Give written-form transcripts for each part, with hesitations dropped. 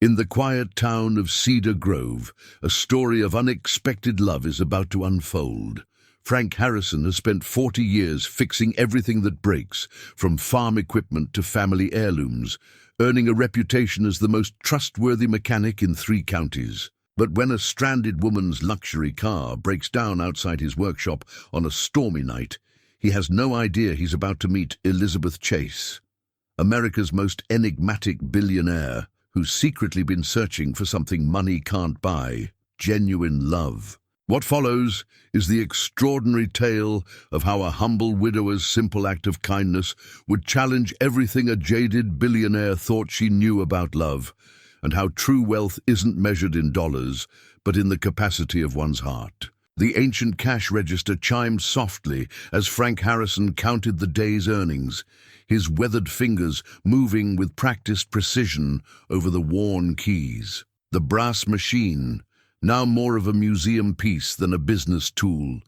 In the quiet town of Cedar Grove, a story of unexpected love is about to unfold. Frank Harrison has spent 40 years fixing everything that breaks, from farm equipment to family heirlooms, earning a reputation as the most trustworthy mechanic in 3 counties. But when a stranded woman's luxury car breaks down outside his workshop on a stormy night, he has no idea he's about to meet Elizabeth Chase, America's most enigmatic billionaire, who's secretly been searching for something money can't buy: genuine love. What follows is the extraordinary tale of how a humble widower's simple act of kindness would challenge everything a jaded billionaire thought she knew about love, and how true wealth isn't measured in dollars, but in the capacity of one's heart. The ancient cash register chimed softly as Frank Harrison counted the day's earnings, his weathered fingers moving with practiced precision over the worn keys. The brass machine, now more of a museum piece than a business tool,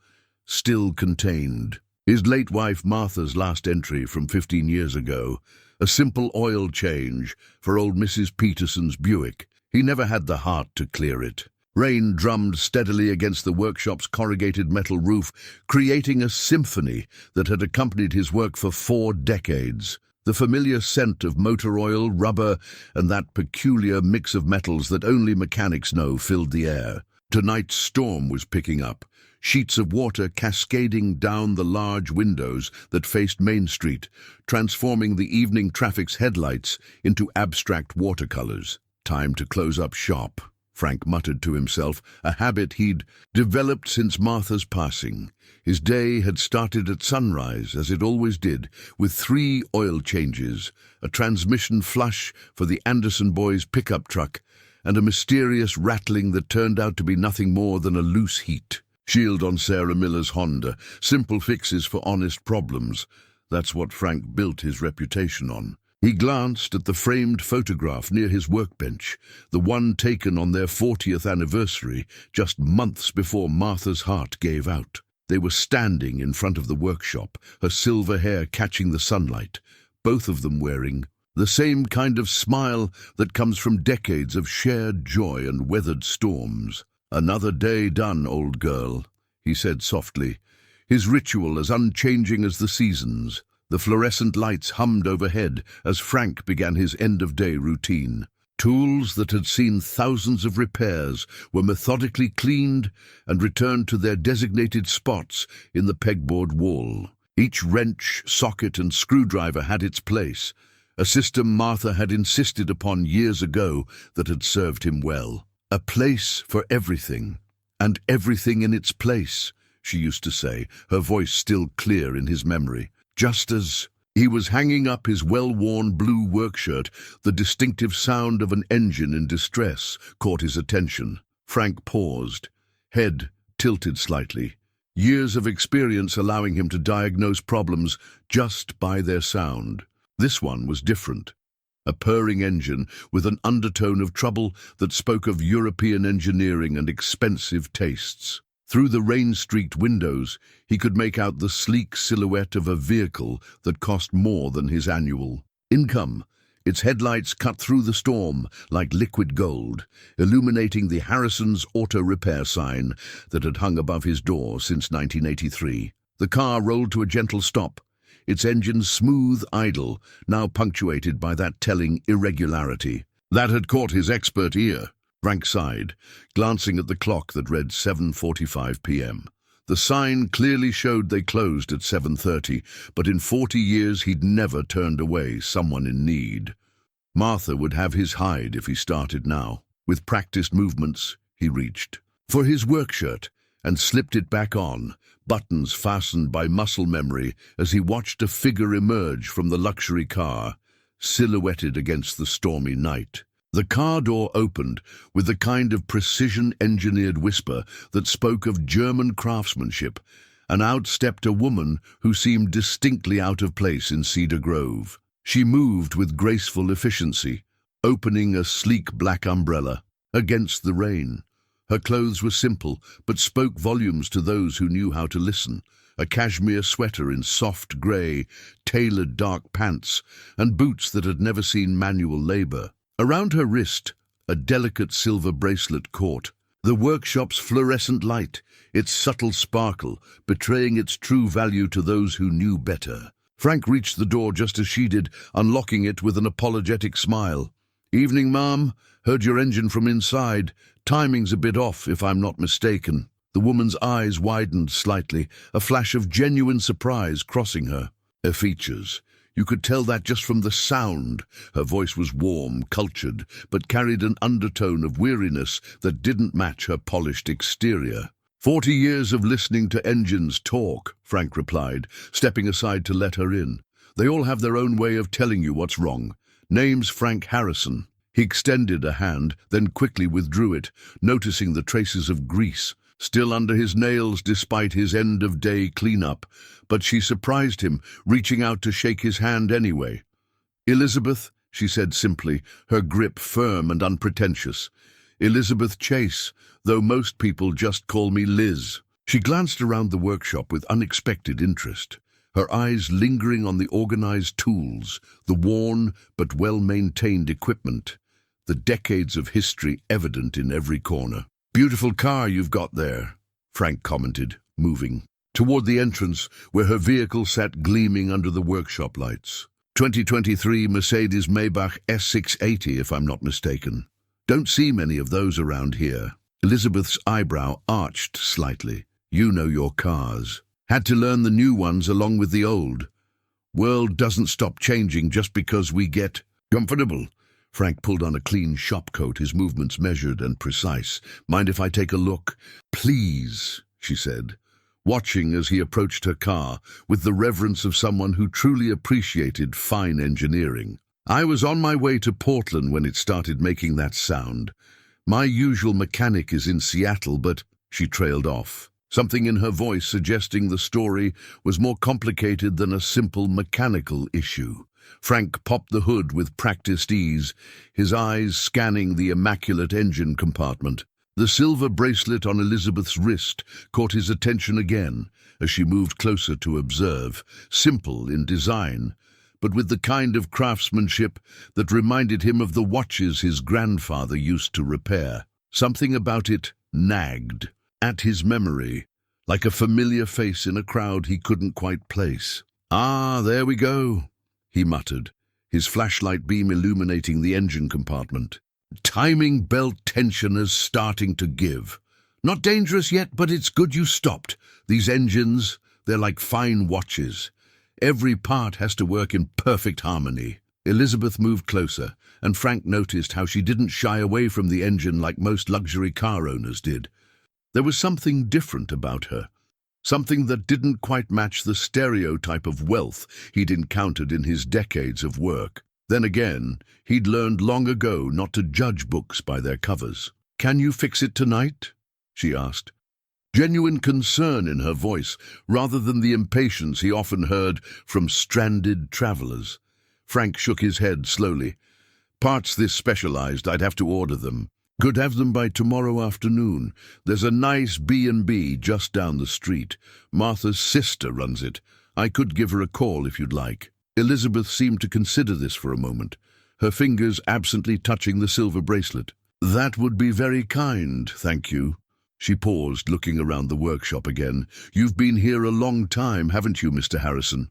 still contained his late wife Martha's last entry from 15 years ago, a simple oil change for old Mrs. Peterson's Buick. He never had the heart to clear it. Rain drummed steadily against the workshop's corrugated metal roof, creating a symphony that had accompanied his work for 4 decades. The familiar scent of motor oil, rubber, and that peculiar mix of metals that only mechanics know filled the air. Tonight's storm was picking up, sheets of water cascading down the large windows that faced Main Street, transforming the evening traffic's headlights into abstract watercolors. Time to close up shop, Frank muttered to himself, a habit he'd developed since Martha's passing. His day had started at sunrise, as it always did, with 3 oil changes, a transmission flush for the Anderson boys' pickup truck, and a mysterious rattling that turned out to be nothing more than a loose heat shield on Sarah Miller's Honda. Simple fixes for honest problems. That's what Frank built his reputation on. He glanced at the framed photograph near his workbench, the one taken on their 40th anniversary, just months before Martha's heart gave out. They were standing in front of the workshop, her silver hair catching the sunlight, both of them wearing the same kind of smile that comes from decades of shared joy and weathered storms. "Another day done, old girl," he said softly, his ritual as unchanging as the seasons. The fluorescent lights hummed overhead as Frank began his end-of-day routine. Tools that had seen thousands of repairs were methodically cleaned and returned to their designated spots in the pegboard wall. Each wrench, socket, and screwdriver had its place, a system Martha had insisted upon years ago that had served him well. "A place for everything, and everything in its place," she used to say, her voice still clear in his memory. Just as he was hanging up his well-worn blue workshirt, the distinctive sound of an engine in distress caught his attention. Frank paused, head tilted slightly, years of experience allowing him to diagnose problems just by their sound. This one was different. A purring engine with an undertone of trouble that spoke of European engineering and expensive tastes. Through the rain-streaked windows, he could make out the sleek silhouette of a vehicle that cost more than his annual income. Its headlights cut through the storm like liquid gold, illuminating the Harrison's Auto Repair sign that had hung above his door since 1983. The car rolled to a gentle stop, its engine smooth idle, now punctuated by that telling irregularity. That had caught his expert ear. Frank sighed, glancing at the clock that read 7:45 p.m. The sign clearly showed they closed at 7:30, but in 40 years he'd never turned away someone in need. Martha would have his hide if he started now. With practiced movements, he reached for his workshirt and slipped it back on, buttons fastened by muscle memory, as he watched a figure emerge from the luxury car, silhouetted against the stormy night. The car door opened with the kind of precision-engineered whisper that spoke of German craftsmanship, and out stepped a woman who seemed distinctly out of place in Cedar Grove. She moved with graceful efficiency, opening a sleek black umbrella against the rain. Her clothes were simple, but spoke volumes to those who knew how to listen. A cashmere sweater in soft grey, tailored dark pants, and boots that had never seen manual labor. Around her wrist, a delicate silver bracelet caught. The workshop's fluorescent light, its subtle sparkle, betraying its true value to those who knew better. Frank reached the door just as she did, unlocking it with an apologetic smile. "Evening, ma'am. Heard your engine from inside. Timing's a bit off, if I'm not mistaken." The woman's eyes widened slightly, a flash of genuine surprise crossing her features. You could tell that just from the sound. Her voice was warm, cultured, but carried an undertone of weariness that didn't match her polished exterior. 40 years of listening to engines talk," Frank replied, stepping aside to let her in. "They all have their own way of telling you what's wrong. Name's Frank Harrison." He extended a hand, then quickly withdrew it, noticing the traces of grease still under his nails despite his end-of-day cleanup, but she surprised him, reaching out to shake his hand anyway. "Elizabeth," she said simply, her grip firm and unpretentious. "Elizabeth Chase, though most people just call me Liz." She glanced around the workshop with unexpected interest, her eyes lingering on the organized tools, the worn but well-maintained equipment, the decades of history evident in every corner. "Beautiful car you've got there," Frank commented, moving toward the entrance where her vehicle sat gleaming under the workshop lights. 2023 Mercedes Maybach S680, if I'm not mistaken. Don't see many of those around here. Elizabeth's eyebrow arched slightly. "You know your cars. Had to learn the new ones along with the old. World doesn't stop changing just because we get comfortable." Frank pulled on a clean shop coat, his movements measured and precise. "Mind if I take a look?" "Please," she said, watching as he approached her car with the reverence of someone who truly appreciated fine engineering. "I was on my way to Portland when it started making that sound. My usual mechanic is in Seattle, but—" She trailed off, something in her voice suggesting the story was more complicated than a simple mechanical issue. Frank popped the hood with practiced ease, his eyes scanning the immaculate engine compartment. The silver bracelet on Elizabeth's wrist caught his attention again as she moved closer to observe, simple in design, but with the kind of craftsmanship that reminded him of the watches his grandfather used to repair. Something about it nagged at his memory, like a familiar face in a crowd he couldn't quite place. "Ah, there we go," he muttered, his flashlight beam illuminating the engine compartment. "Timing belt tensioners starting to give. Not dangerous yet, but it's good you stopped. These engines, they're like fine watches. Every part has to work in perfect harmony." Elizabeth moved closer, and Frank noticed how she didn't shy away from the engine like most luxury car owners did. There was something different about her, something that didn't quite match the stereotype of wealth he'd encountered in his decades of work. Then again, he'd learned long ago not to judge books by their covers. "Can you fix it tonight?" she asked, genuine concern in her voice rather than the impatience he often heard from stranded travelers. Frank shook his head slowly. "Parts this specialized, I'd have to order them. Could have them by tomorrow afternoon. There's a nice B&B just down the street. Martha's sister runs it. I could give her a call if you'd like." Elizabeth seemed to consider this for a moment, her fingers absently touching the silver bracelet. "That would be very kind, thank you." She paused, looking around the workshop again. "You've been here a long time, haven't you, Mr. Harrison?"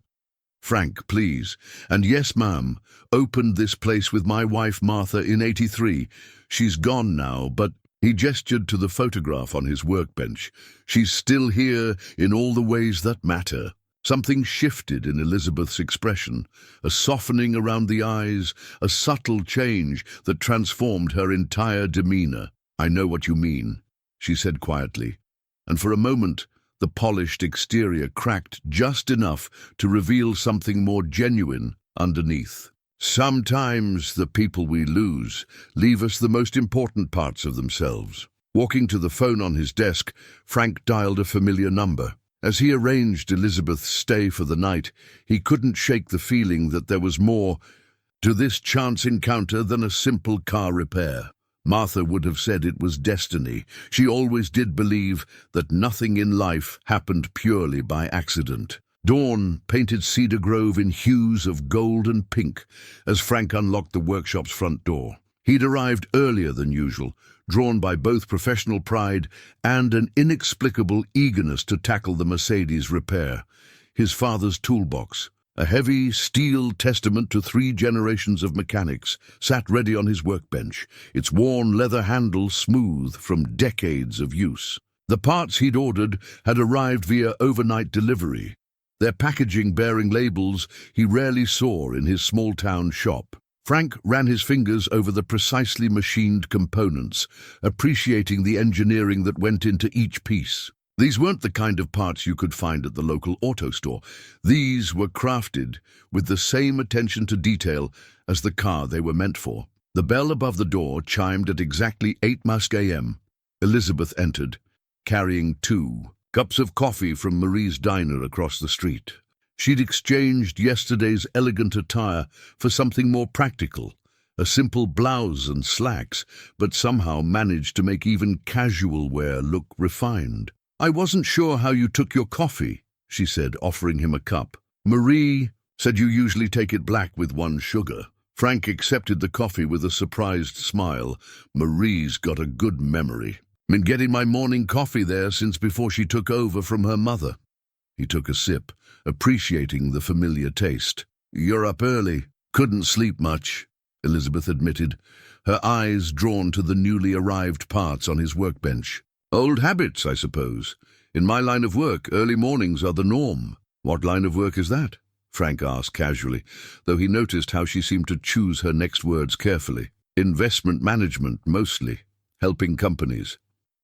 "Frank, please. And yes, ma'am. Opened this place with my wife Martha in '83. She's gone now, but—" He gestured to the photograph on his workbench. "She's still here in all the ways that matter." Something shifted in Elizabeth's expression, a softening around the eyes, a subtle change that transformed her entire demeanor. "I know what you mean," she said quietly, and for a moment the polished exterior cracked just enough to reveal something more genuine underneath. "Sometimes the people we lose leave us the most important parts of themselves." Walking to the phone on his desk, Frank dialed a familiar number. As he arranged Elizabeth's stay for the night, he couldn't shake the feeling that there was more to this chance encounter than a simple car repair. Martha would have said it was destiny. She always did believe that nothing in life happened purely by accident. Dawn painted Cedar Grove in hues of gold and pink as Frank unlocked the workshop's front door. He'd arrived earlier than usual, drawn by both professional pride and an inexplicable eagerness to tackle the Mercedes repair. His father's toolbox, a heavy steel testament to 3 generations of mechanics, sat ready on his workbench, its worn leather handle smooth from decades of use. The parts he'd ordered had arrived via overnight delivery, their packaging bearing labels he rarely saw in his small-town shop. Frank ran his fingers over the precisely machined components, appreciating the engineering that went into each piece. These weren't the kind of parts you could find at the local auto store. These were crafted with the same attention to detail as the car they were meant for. The bell above the door chimed at exactly 8 a.m. Elizabeth entered, carrying 2 cups of coffee from Marie's diner across the street. She'd exchanged yesterday's elegant attire for something more practical, a simple blouse and slacks, but somehow managed to make even casual wear look refined. "I wasn't sure how you took your coffee," she said, offering him a cup. "Marie said you usually take it black with 1 sugar. Frank accepted the coffee with a surprised smile. Marie's got a good memory. Been getting my morning coffee there since before she took over from her mother." He took a sip, appreciating the familiar taste. "You're up early." "Couldn't sleep much," Elizabeth admitted, her eyes drawn to the newly arrived parts on his workbench. "Old habits, I suppose. In my line of work, early mornings are the norm." "What line of work is that?" Frank asked casually, though he noticed how she seemed to choose her next words carefully. "Investment management, mostly. Helping companies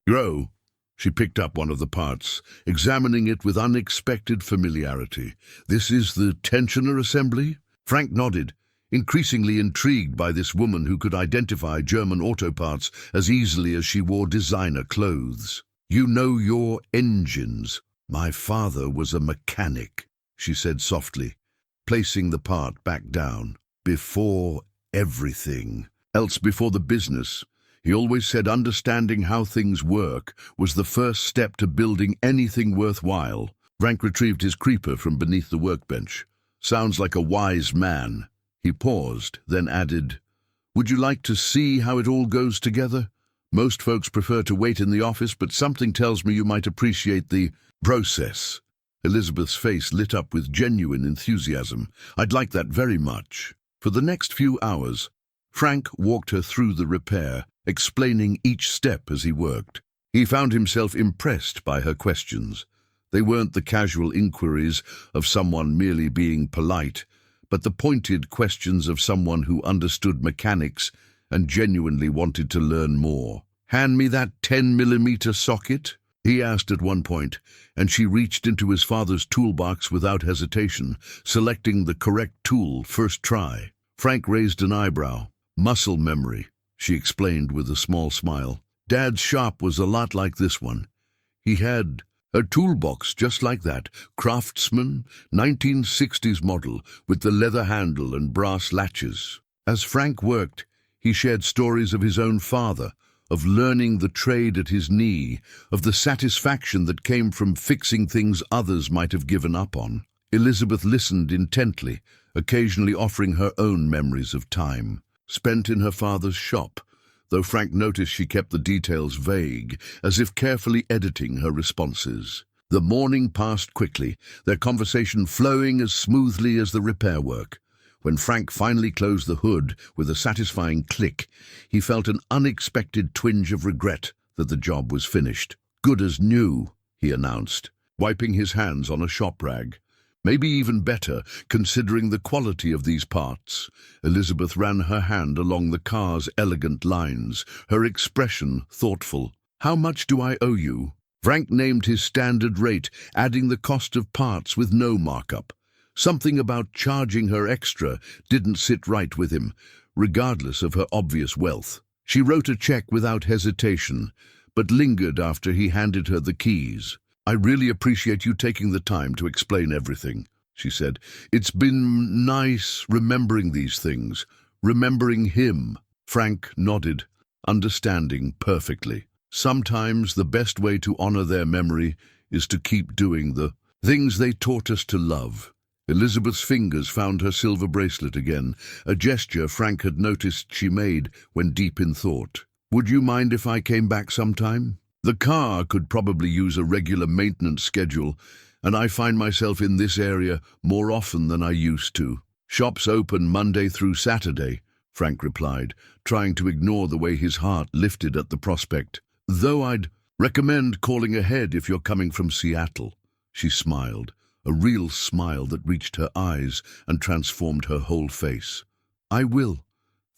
grow." She picked up one of the parts, examining it with unexpected familiarity. "This is the tensioner assembly?" Frank nodded, increasingly intrigued by this woman who could identify German auto parts as easily as she wore designer clothes. "You know your engines." "My father was a mechanic," she said softly, placing the part back down. "Before everything else, before the business. He always said understanding how things work was the first step to building anything worthwhile." Frank retrieved his creeper from beneath the workbench. "Sounds like a wise man." He paused, then added, "Would you like to see how it all goes together? Most folks prefer to wait in the office, but something tells me you might appreciate the process." Elizabeth's face lit up with genuine enthusiasm. "I'd like that very much." For the next few hours, Frank walked her through the repair, explaining each step as he worked. He found himself impressed by her questions. They weren't the casual inquiries of someone merely being polite, but the pointed questions of someone who understood mechanics and genuinely wanted to learn more. "Hand me that 10mm socket?" he asked at one point, and she reached into his father's toolbox without hesitation, selecting the correct tool first try. Frank raised an eyebrow. "Muscle memory," she explained with a small smile. "Dad's shop was a lot like this one. He had a toolbox just like that, Craftsman, 1960s model, with the leather handle and brass latches." As Frank worked, he shared stories of his own father, of learning the trade at his knee, of the satisfaction that came from fixing things others might have given up on. Elizabeth listened intently, occasionally offering her own memories of time spent in her father's shop, though Frank noticed she kept the details vague, as if carefully editing her responses. The morning passed quickly, their conversation flowing as smoothly as the repair work. When Frank finally closed the hood with a satisfying click, he felt an unexpected twinge of regret that the job was finished. "Good as new," he announced, wiping his hands on a shop rag. "Maybe even better, considering the quality of these parts." Elizabeth ran her hand along the car's elegant lines, her expression thoughtful. "How much do I owe you?" Frank named his standard rate, adding the cost of parts with no markup. Something about charging her extra didn't sit right with him, regardless of her obvious wealth. She wrote a check without hesitation, but lingered after he handed her the keys. "I really appreciate you taking the time to explain everything," she said. "It's been nice remembering these things, remembering him." Frank nodded, understanding perfectly. Sometimes the best way to honor their memory is to keep doing the things they taught us to love. Elizabeth's fingers found her silver bracelet again, a gesture Frank had noticed she made when deep in thought. "Would you mind if I came back sometime? The car could probably use a regular maintenance schedule, and I find myself in this area more often than I used to." "Shops open Monday through Saturday," Frank replied, trying to ignore the way his heart lifted at the prospect. "Though I'd recommend calling ahead if you're coming from Seattle." She smiled, a real smile that reached her eyes and transformed her whole face. "I will.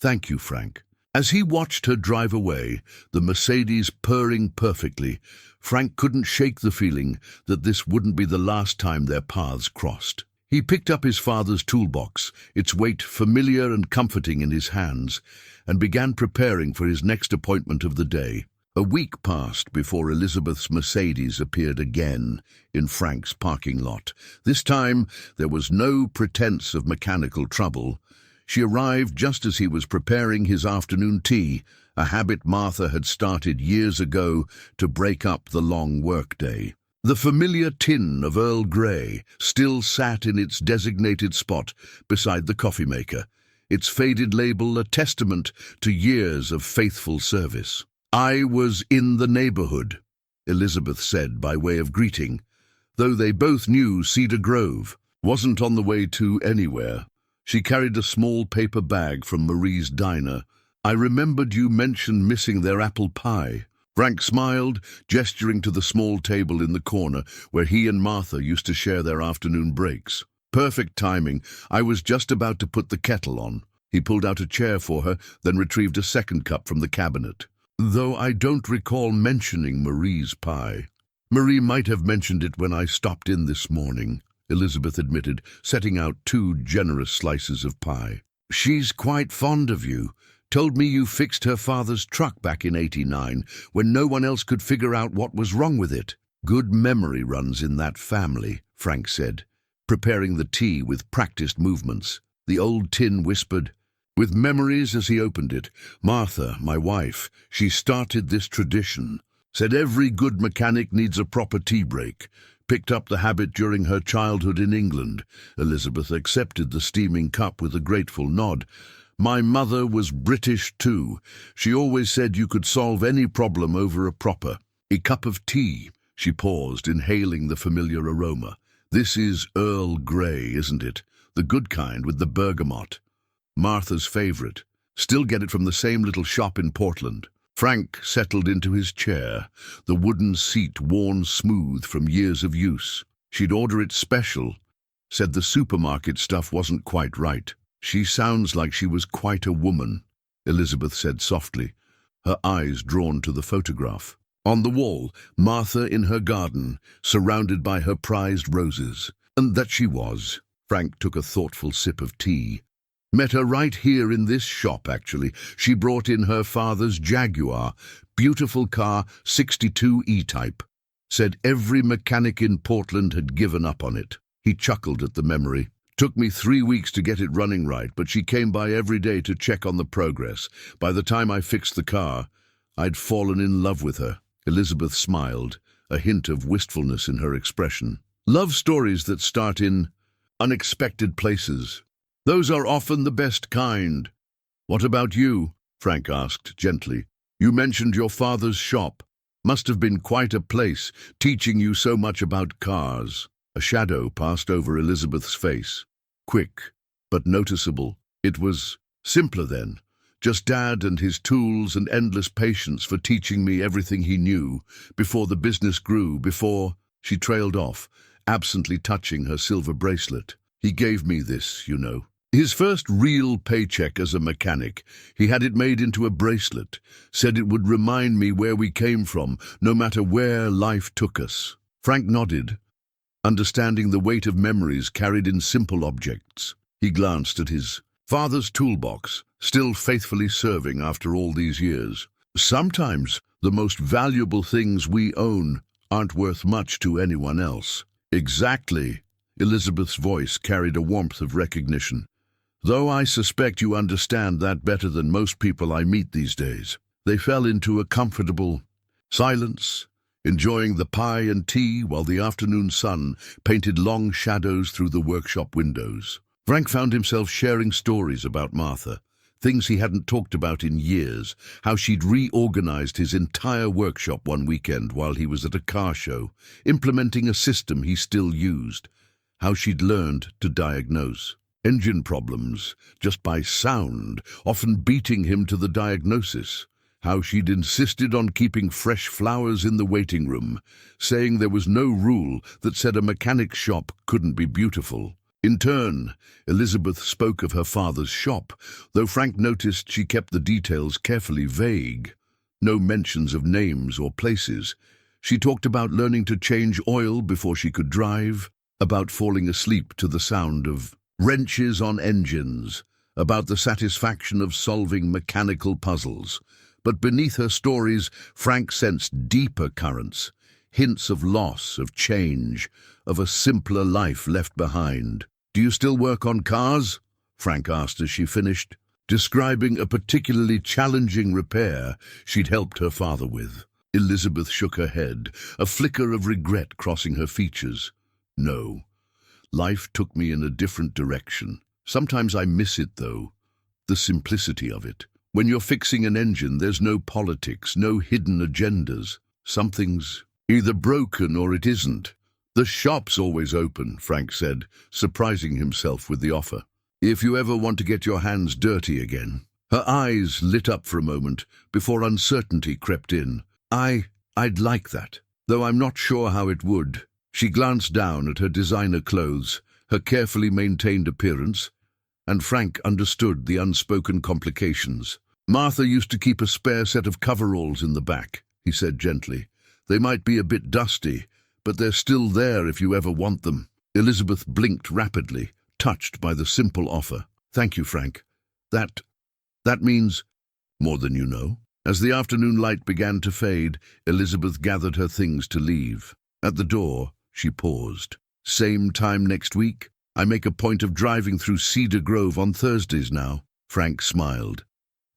Thank you, Frank." As he watched her drive away, the Mercedes purring perfectly, Frank couldn't shake the feeling that this wouldn't be the last time their paths crossed. He picked up his father's toolbox, its weight familiar and comforting in his hands, and began preparing for his next appointment of the day. A week passed before Elizabeth's Mercedes appeared again in Frank's parking lot. This time, there was no pretense of mechanical trouble. She arrived just as he was preparing his afternoon tea, a habit Martha had started years ago to break up the long workday. The familiar tin of Earl Grey still sat in its designated spot beside the coffee maker, its faded label a testament to years of faithful service. "I was in the neighborhood," Elizabeth said by way of greeting, though they both knew Cedar Grove wasn't on the way to anywhere. She carried a small paper bag from Marie's diner. "I remembered you mentioned missing their apple pie." Frank smiled, gesturing to the small table in the corner where he and Martha used to share their afternoon breaks. "Perfect timing. I was just about to put the kettle on." He pulled out a chair for her, then retrieved a second cup from the cabinet. "Though I don't recall mentioning Marie's pie." "Marie might have mentioned it when I stopped in this morning," Elizabeth admitted, setting out 2 generous slices of pie. "She's quite fond of you. Told me you fixed her father's truck back in '89 when no one else could figure out what was wrong with it." "Good memory runs in that family," Frank said, preparing the tea with practiced movements. The old tin whispered, with memories as he opened it. "Martha, my wife, she started this tradition. Said every good mechanic needs a proper tea break. Picked up the habit during her childhood in England." Elizabeth accepted the steaming cup with a grateful nod. "My mother was British too. She always said you could solve any problem over a proper a cup of tea." She paused, inhaling the familiar aroma. "This is Earl Grey, isn't it? The good kind with the bergamot. Martha's favorite. Still get it from the same little shop in Portland." Frank settled into his chair, the wooden seat worn smooth from years of use. "She'd order it special. Said the supermarket stuff wasn't quite right." "She sounds like she was quite a woman," Elizabeth said softly, her eyes drawn to the photograph. On the wall, Martha in her garden, surrounded by her prized roses. And that she was. Frank took a thoughtful sip of tea. "Met her right here in this shop, actually. She brought in her father's Jaguar, beautiful car, 62 E-Type. Said every mechanic in Portland had given up on it." He chuckled at the memory. "Took me 3 weeks to get it running right, but she came by every day to check on the progress. By the time I fixed the car, I'd fallen in love with her." Elizabeth smiled, a hint of wistfulness in her expression. "Love stories that start in unexpected places. Those are often the best kind." "What about you?" Frank asked gently. "You mentioned your father's shop. Must have been quite a place, teaching you so much about cars." A shadow passed over Elizabeth's face. Quick, but noticeable. "It was simpler then. Just Dad and his tools and endless patience for teaching me everything he knew, before the business grew, before—" She trailed off, absently touching her silver bracelet. "He gave me this, you know. His first real paycheck as a mechanic. He had it made into a bracelet. Said it would remind me where we came from, no matter where life took us." Frank nodded, understanding the weight of memories carried in simple objects. He glanced at his father's toolbox, still faithfully serving after all these years. "Sometimes the most valuable things we own aren't worth much to anyone else." "Exactly." Elizabeth's voice carried a warmth of recognition. "Though I suspect you understand that better than most people I meet these days." They fell into a comfortable silence, enjoying the pie and tea while the afternoon sun painted long shadows through the workshop windows. Frank found himself sharing stories about Martha, things he hadn't talked about in years, how she'd reorganized his entire workshop one weekend while he was at a car show, implementing a system he still used, how she'd learned to diagnose engine problems just by sound, often beating him to the diagnosis, how she'd insisted on keeping fresh flowers in the waiting room, saying there was no rule that said a mechanic's shop couldn't be beautiful. In turn, Elizabeth spoke of her father's shop, though Frank noticed she kept the details carefully vague. No mentions of names or places. She talked about learning to change oil before she could drive, about falling asleep to the sound of wrenches on engines, about the satisfaction of solving mechanical puzzles. But beneath her stories, Frank sensed deeper currents, hints of loss, of change, of a simpler life left behind. "Do you still work on cars?" Frank asked as she finished, describing a particularly challenging repair she'd helped her father with. Elizabeth shook her head, a flicker of regret crossing her features. "No. Life took me in a different direction. Sometimes I miss it, though. The simplicity of it. When you're fixing an engine, there's no politics, no hidden agendas. Something's either broken or it isn't." "The shop's always open," Frank said, surprising himself with the offer. "If you ever want to get your hands dirty again." Her eyes lit up for a moment before uncertainty crept in. I'd like that, though I'm not sure how it would." She glanced down at her designer clothes, her carefully maintained appearance, and Frank understood the unspoken complications. "Martha used to keep a spare set of coveralls in the back," he said gently. "They might be a bit dusty, but they're still there if you ever want them." Elizabeth blinked rapidly, touched by the simple offer. "Thank you, Frank. That means more than you know." As the afternoon light began to fade, Elizabeth gathered her things to leave. At the door, she paused. "Same time next week? I make a point of driving through Cedar Grove on Thursdays now." Frank smiled,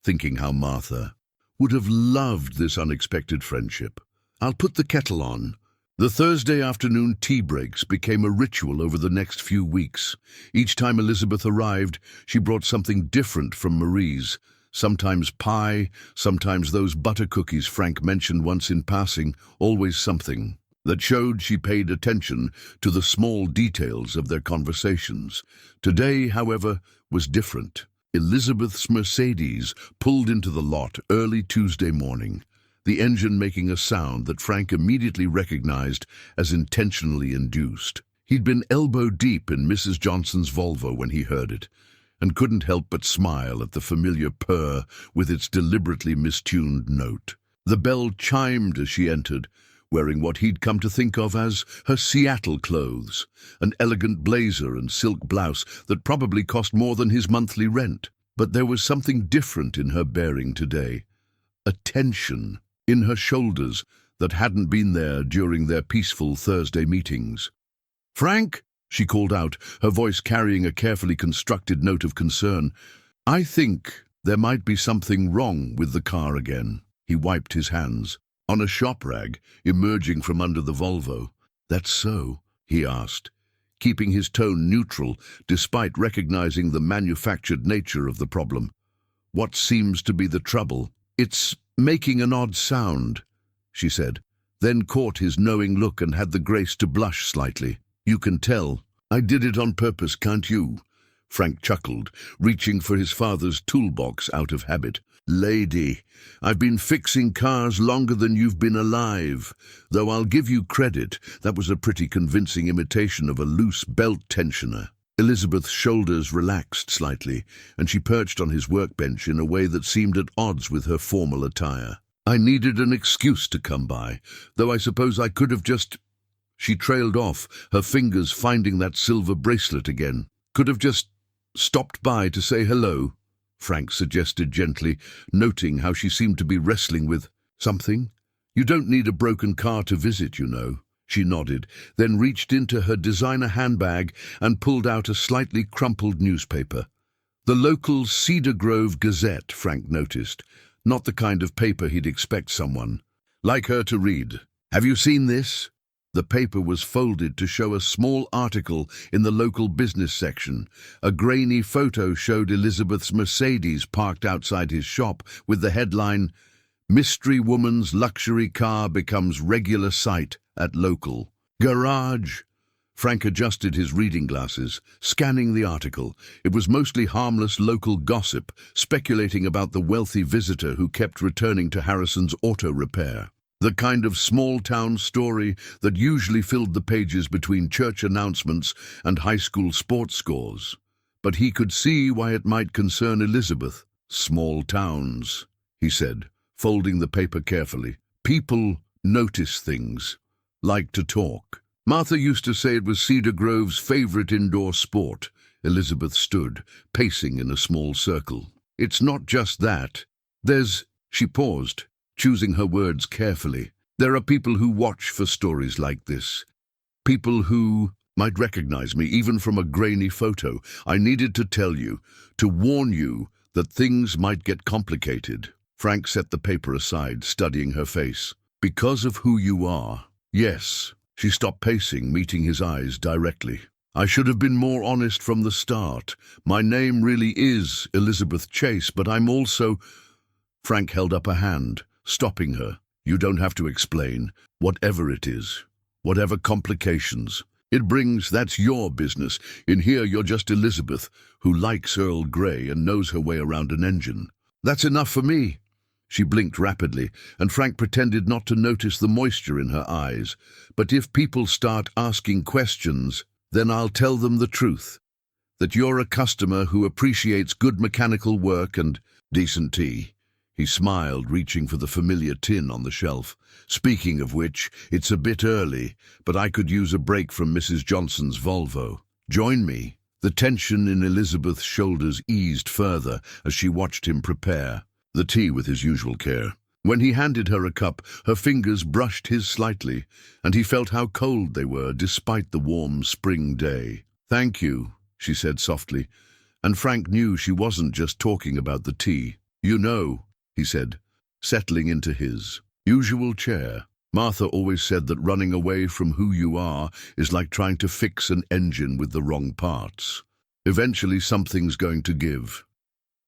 thinking how Martha would have loved this unexpected friendship. "I'll put the kettle on." The Thursday afternoon tea breaks became a ritual over the next few weeks. Each time Elizabeth arrived, she brought something different from Marie's. Sometimes pie, sometimes those butter cookies Frank mentioned once in passing, always something that showed she paid attention to the small details of their conversations. Today, however, was different. Elizabeth's Mercedes pulled into the lot early Tuesday morning, the engine making a sound that Frank immediately recognized as intentionally induced. He'd been elbow-deep in Mrs. Johnson's Volvo when he heard it, and couldn't help but smile at the familiar purr with its deliberately mistuned note. The bell chimed as she entered, wearing what he'd come to think of as her Seattle clothes, an elegant blazer and silk blouse that probably cost more than his monthly rent. But there was something different in her bearing today, a tension in her shoulders that hadn't been there during their peaceful Thursday meetings. "Frank," she called out, her voice carrying a carefully constructed note of concern, "I think there might be something wrong with the car again." He wiped his hands on a shop rag emerging from under the Volvo. "That's so?" he asked, keeping his tone neutral despite recognizing the manufactured nature of the problem. "What seems to be the trouble?" "It's making an odd sound," she said, then caught his knowing look and had the grace to blush slightly. "You can tell. I did it on purpose, can't you?" Frank chuckled, reaching for his father's toolbox out of habit. "Lady, I've been fixing cars longer than you've been alive, though I'll give you credit, that was a pretty convincing imitation of a loose belt tensioner." Elizabeth's shoulders relaxed slightly, and she perched on his workbench in a way that seemed at odds with her formal attire. "I needed an excuse to come by, though I suppose I could have just—" She trailed off, her fingers finding that silver bracelet again. "Could have just stopped by to say hello," Frank suggested gently, noting how she seemed to be wrestling with something. "You don't need a broken car to visit, you know." She nodded, then reached into her designer handbag and pulled out a slightly crumpled newspaper. The local Cedar Grove Gazette, Frank noticed, not the kind of paper he'd expect someone like her to read. Have you seen this? The paper was folded to show a small article in the local business section. A grainy photo showed Elizabeth's Mercedes parked outside his shop with the headline, "Mystery Woman's Luxury Car Becomes Regular Sight at Local Garage." Frank adjusted his reading glasses, scanning the article. It was mostly harmless local gossip, speculating about the wealthy visitor who kept returning to Harrison's auto repair. The kind of small-town story that usually filled the pages between church announcements and high school sports scores. But he could see why it might concern Elizabeth. Small towns, he said, folding the paper carefully. People notice things, like to talk. Martha used to say it was Cedar Grove's favorite indoor sport. Elizabeth stood, pacing in a small circle. It's not just that. She paused, choosing her words carefully. There are people who watch for stories like this. People who might recognize me, even from a grainy photo. I needed to tell you, to warn you that things might get complicated. Frank set the paper aside, studying her face. Because of who you are. Yes. She stopped pacing, meeting his eyes directly. I should have been more honest from the start. My name really is Elizabeth Chase, but I'm also... Frank held up a hand, stopping her. You don't have to explain. Whatever it is, whatever complications it brings, that's your business. In here, you're just Elizabeth, who likes Earl Grey and knows her way around an engine. That's enough for me. She blinked rapidly, and Frank pretended not to notice the moisture in her eyes. But if people start asking questions, then I'll tell them the truth. That you're a customer who appreciates good mechanical work and decent tea. He smiled, reaching for the familiar tin on the shelf. Speaking of which, it's a bit early, but I could use a break from Mrs. Johnson's Volvo. Join me. The tension in Elizabeth's shoulders eased further as she watched him prepare the tea with his usual care. When he handed her a cup, her fingers brushed his slightly, and he felt how cold they were despite the warm spring day. Thank you, she said softly, and Frank knew she wasn't just talking about the tea. You know, he said, settling into his usual chair. Martha always said that running away from who you are is like trying to fix an engine with the wrong parts. Eventually something's going to give.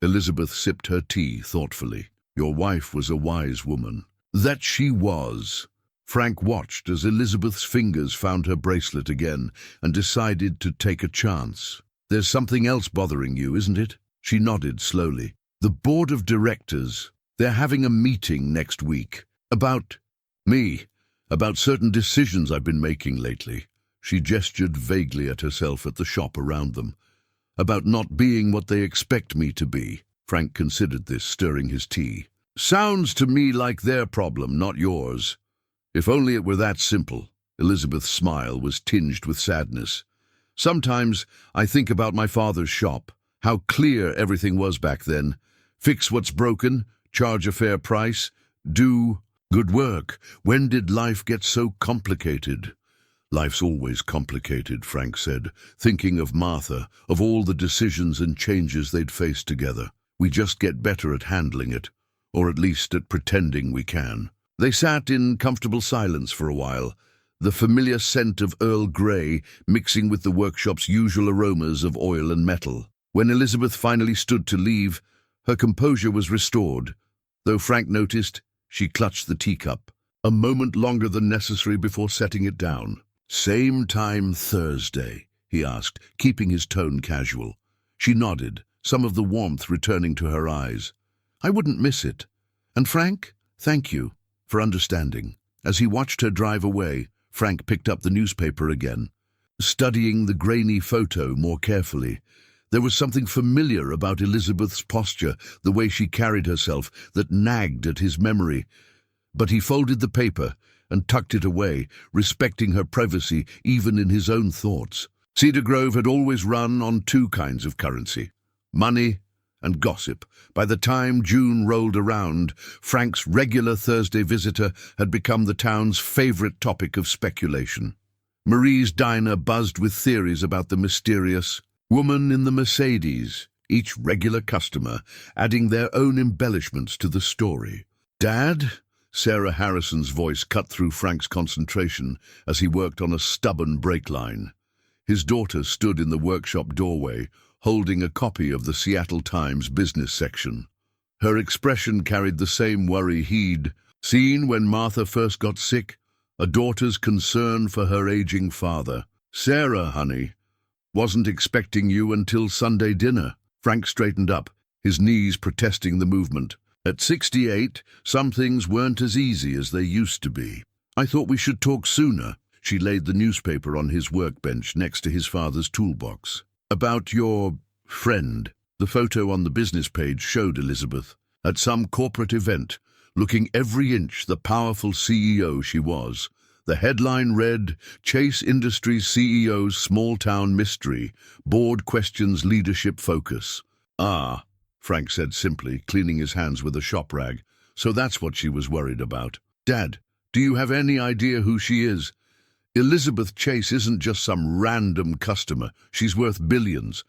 Elizabeth sipped her tea thoughtfully. Your wife was a wise woman. That she was. Frank watched as Elizabeth's fingers found her bracelet again and decided to take a chance. There's something else bothering you, isn't it? She nodded slowly. The board of directors. They're having a meeting next week. About me. About certain decisions I've been making lately. She gestured vaguely at herself at the shop around them. About not being what they expect me to be. Frank considered this, stirring his tea. Sounds to me like their problem, not yours. If only it were that simple. Elizabeth's smile was tinged with sadness. Sometimes I think about my father's shop, how clear everything was back then. Fix what's broken, charge a fair price, do good work. When did life get so complicated? Life's always complicated, Frank said, thinking of Martha, of all the decisions and changes they'd faced together. We just get better at handling it, or at least at pretending we can. They sat in comfortable silence for a while, the familiar scent of Earl Grey mixing with the workshop's usual aromas of oil and metal. When Elizabeth finally stood to leave, her composure was restored, though Frank noticed she clutched the teacup, a moment longer than necessary before setting it down. Same time Thursday, he asked, keeping his tone casual. She nodded, some of the warmth returning to her eyes. I wouldn't miss it. And Frank, thank you for understanding. As he watched her drive away, Frank picked up the newspaper again, studying the grainy photo more carefully. There was something familiar about Elizabeth's posture, the way she carried herself, that nagged at his memory. But he folded the paper and tucked it away, respecting her privacy even in his own thoughts. Cedar Grove had always run on two kinds of currency, money and gossip. By the time June rolled around, Frank's regular Thursday visitor had become the town's favorite topic of speculation. Marie's diner buzzed with theories about the mysterious woman in the Mercedes, each regular customer adding their own embellishments to the story. Dad? Sarah Harrison's voice cut through Frank's concentration as he worked on a stubborn brake line. His daughter stood in the workshop doorway, holding a copy of the Seattle Times business section. Her expression carried the same worry he'd seen when Martha first got sick, a daughter's concern for her aging father. "Sarah, honey, wasn't expecting you until Sunday dinner." Frank straightened up, his knees protesting the movement. At 68, some things weren't as easy as they used to be. "I thought we should talk sooner." She laid the newspaper on his workbench next to his father's toolbox. "About your friend." The photo on the business page showed Elizabeth at some corporate event, looking every inch the powerful CEO she was. The headline read, "Chase Industries CEO's Small-Town Mystery. Board questions leadership focus." "Ah," Frank said simply, cleaning his hands with a shop rag. "So that's what she was worried about. Dad, do you have any idea who she is?" "Elizabeth Chase isn't just some random customer. She's worth billions.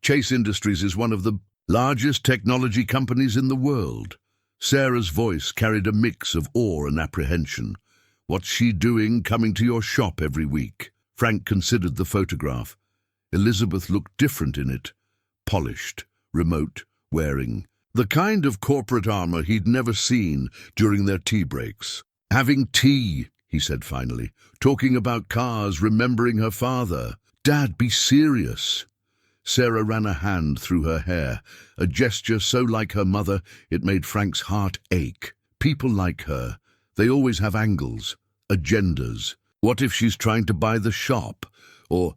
Chase Industries is one of the largest technology companies in the world." Sarah's voice carried a mix of awe and apprehension. "What's she doing coming to your shop every week?" Frank considered the photograph. Elizabeth looked different in it. Polished, remote, wearing the kind of corporate armor he'd never seen during their tea breaks. "Having tea," he said finally, "talking about cars, remembering her father." "Dad, be serious." Sarah ran a hand through her hair, a gesture so like her mother it made Frank's heart ache. "People like her, they always have angles, agendas. What if she's trying to buy the shop? Or,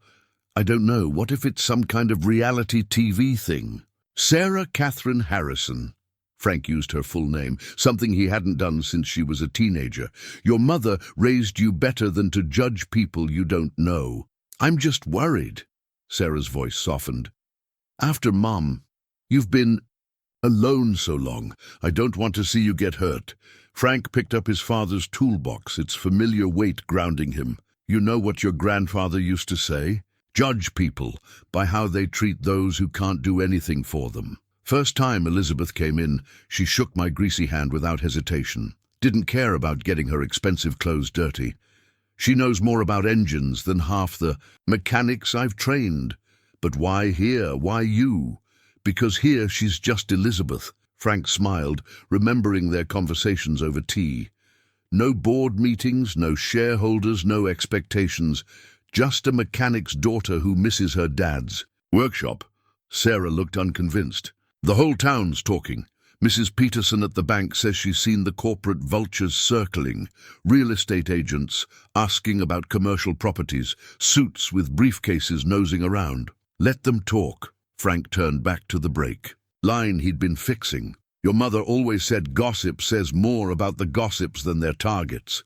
I don't know, what if it's some kind of reality TV thing?" "Sarah Catherine Harrison." Frank used her full name, something he hadn't done since she was a teenager. "Your mother raised you better than to judge people you don't know." "I'm just worried." Sarah's voice softened. "After Mom, you've been alone so long. I don't want to see you get hurt." Frank picked up his father's toolbox, its familiar weight grounding him. "You know what your grandfather used to say? Judge people by how they treat those who can't do anything for them." First time Elizabeth came in, she shook my greasy hand without hesitation. Didn't care about getting her expensive clothes dirty. "She knows more about engines than half the mechanics I've trained." "But why here? Why you?" "Because here she's just Elizabeth." Frank smiled, remembering their conversations over tea. No board meetings, no shareholders, no expectations. Just a mechanic's daughter who misses her dad's workshop. Sarah looked unconvinced. "The whole town's talking. Mrs. Peterson at the bank says she's seen the corporate vultures circling, real estate agents asking about commercial properties, suits with briefcases nosing around." "Let them talk." Frank turned back to the break line he'd been fixing. "Your mother always said gossip says more about the gossips than their targets.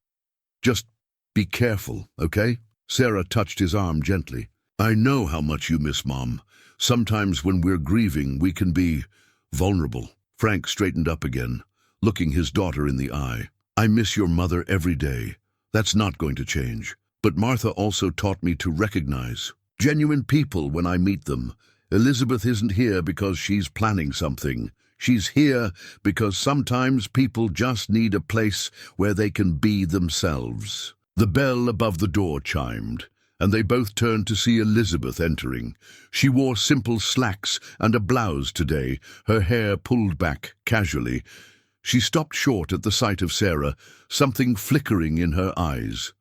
Just be careful, okay?" Sarah touched his arm gently. "I know how much you miss Mom. Sometimes when we're grieving, we can be vulnerable." Frank straightened up again, looking his daughter in the eye. "I miss your mother every day. That's not going to change. But Martha also taught me to recognize genuine people when I meet them. Elizabeth isn't here because she's planning something. She's here because sometimes people just need a place where they can be themselves." The bell above the door chimed, and they both turned to see Elizabeth entering. She wore simple slacks and a blouse today, her hair pulled back casually. She stopped short at the sight of Sarah, something flickering in her eyes.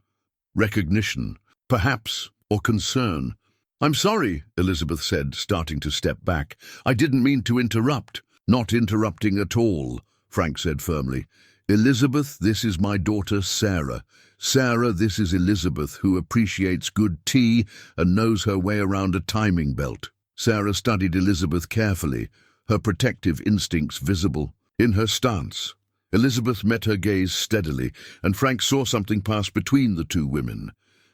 Recognition, perhaps, or concern. "I'm sorry," Elizabeth said, starting to step back. "I didn't mean to interrupt." "Not interrupting at all," Frank said firmly. "Elizabeth, this is my daughter Sarah. Sarah, this is Elizabeth, who appreciates good tea and knows her way around a timing belt." Sarah studied Elizabeth carefully, her protective instincts visible in her stance. Elizabeth met her gaze steadily, and Frank saw something pass between the two women,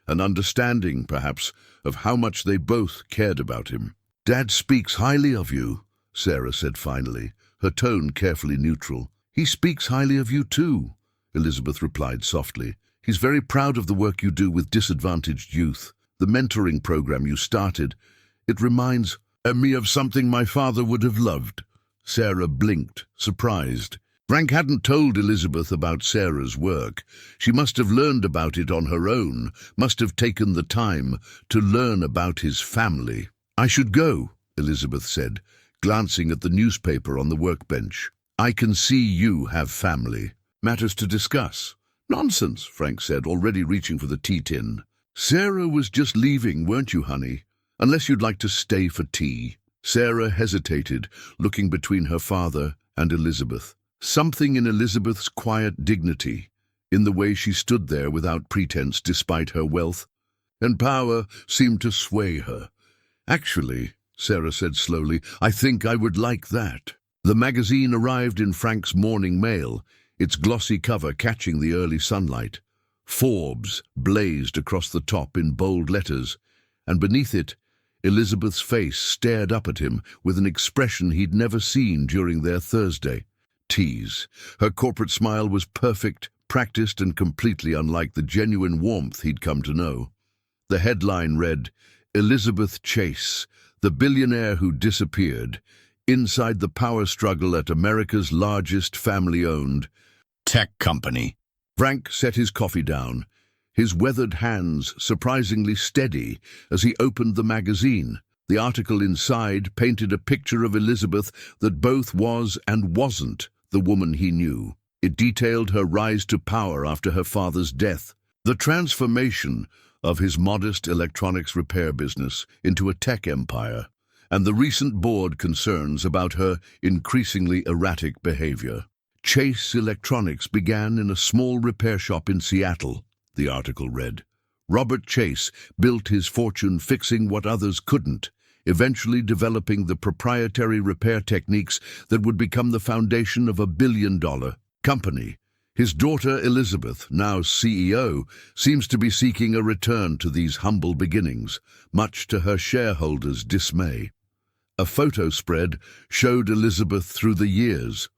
an understanding, perhaps, of how much they both cared about him. "Dad speaks highly of you," Sarah said finally, her tone carefully neutral. "He speaks highly of you too," Elizabeth replied softly. "He's very proud of the work you do with disadvantaged youth, the mentoring program you started. It reminds me of something my father would have loved." Sarah blinked, surprised. Frank hadn't told Elizabeth about Sarah's work. She must have learned about it on her own, must have taken the time to learn about his family. "I should go," Elizabeth said, glancing at the newspaper on the workbench. "I can see you have family. Matters to discuss." "Nonsense," Frank said, already reaching for the tea tin. "Sarah was just leaving, weren't you, honey? Unless you'd like to stay for tea." Sarah hesitated, looking between her father and Elizabeth. Something in Elizabeth's quiet dignity, in the way she stood there without pretense despite her wealth and power, seemed to sway her. "Actually," Sarah said slowly, "I think I would like that." The magazine arrived in Frank's morning mail, its glossy cover catching the early sunlight. Forbes blazed across the top in bold letters, and beneath it, Elizabeth's face stared up at him with an expression he'd never seen during their Thursday. Tease. Her corporate smile was perfect, practiced, and completely unlike the genuine warmth he'd come to know. The headline read, "Elizabeth Chase, the billionaire who disappeared, inside the power struggle at America's largest family-owned tech company." Frank set his coffee down, his weathered hands surprisingly steady as he opened the magazine. The article inside painted a picture of Elizabeth that both was and wasn't the woman he knew. It detailed her rise to power after her father's death, the transformation of his modest electronics repair business into a tech empire, and the recent board concerns about her increasingly erratic behavior. Chase Electronics began in a small repair shop in Seattle, the article read. Robert Chase built his fortune fixing what others couldn't, eventually developing the proprietary repair techniques that would become the foundation of a billion-dollar company. His daughter Elizabeth, now CEO, seems to be seeking a return to these humble beginnings, much to her shareholders' dismay. A photo spread showed Elizabeth through the years,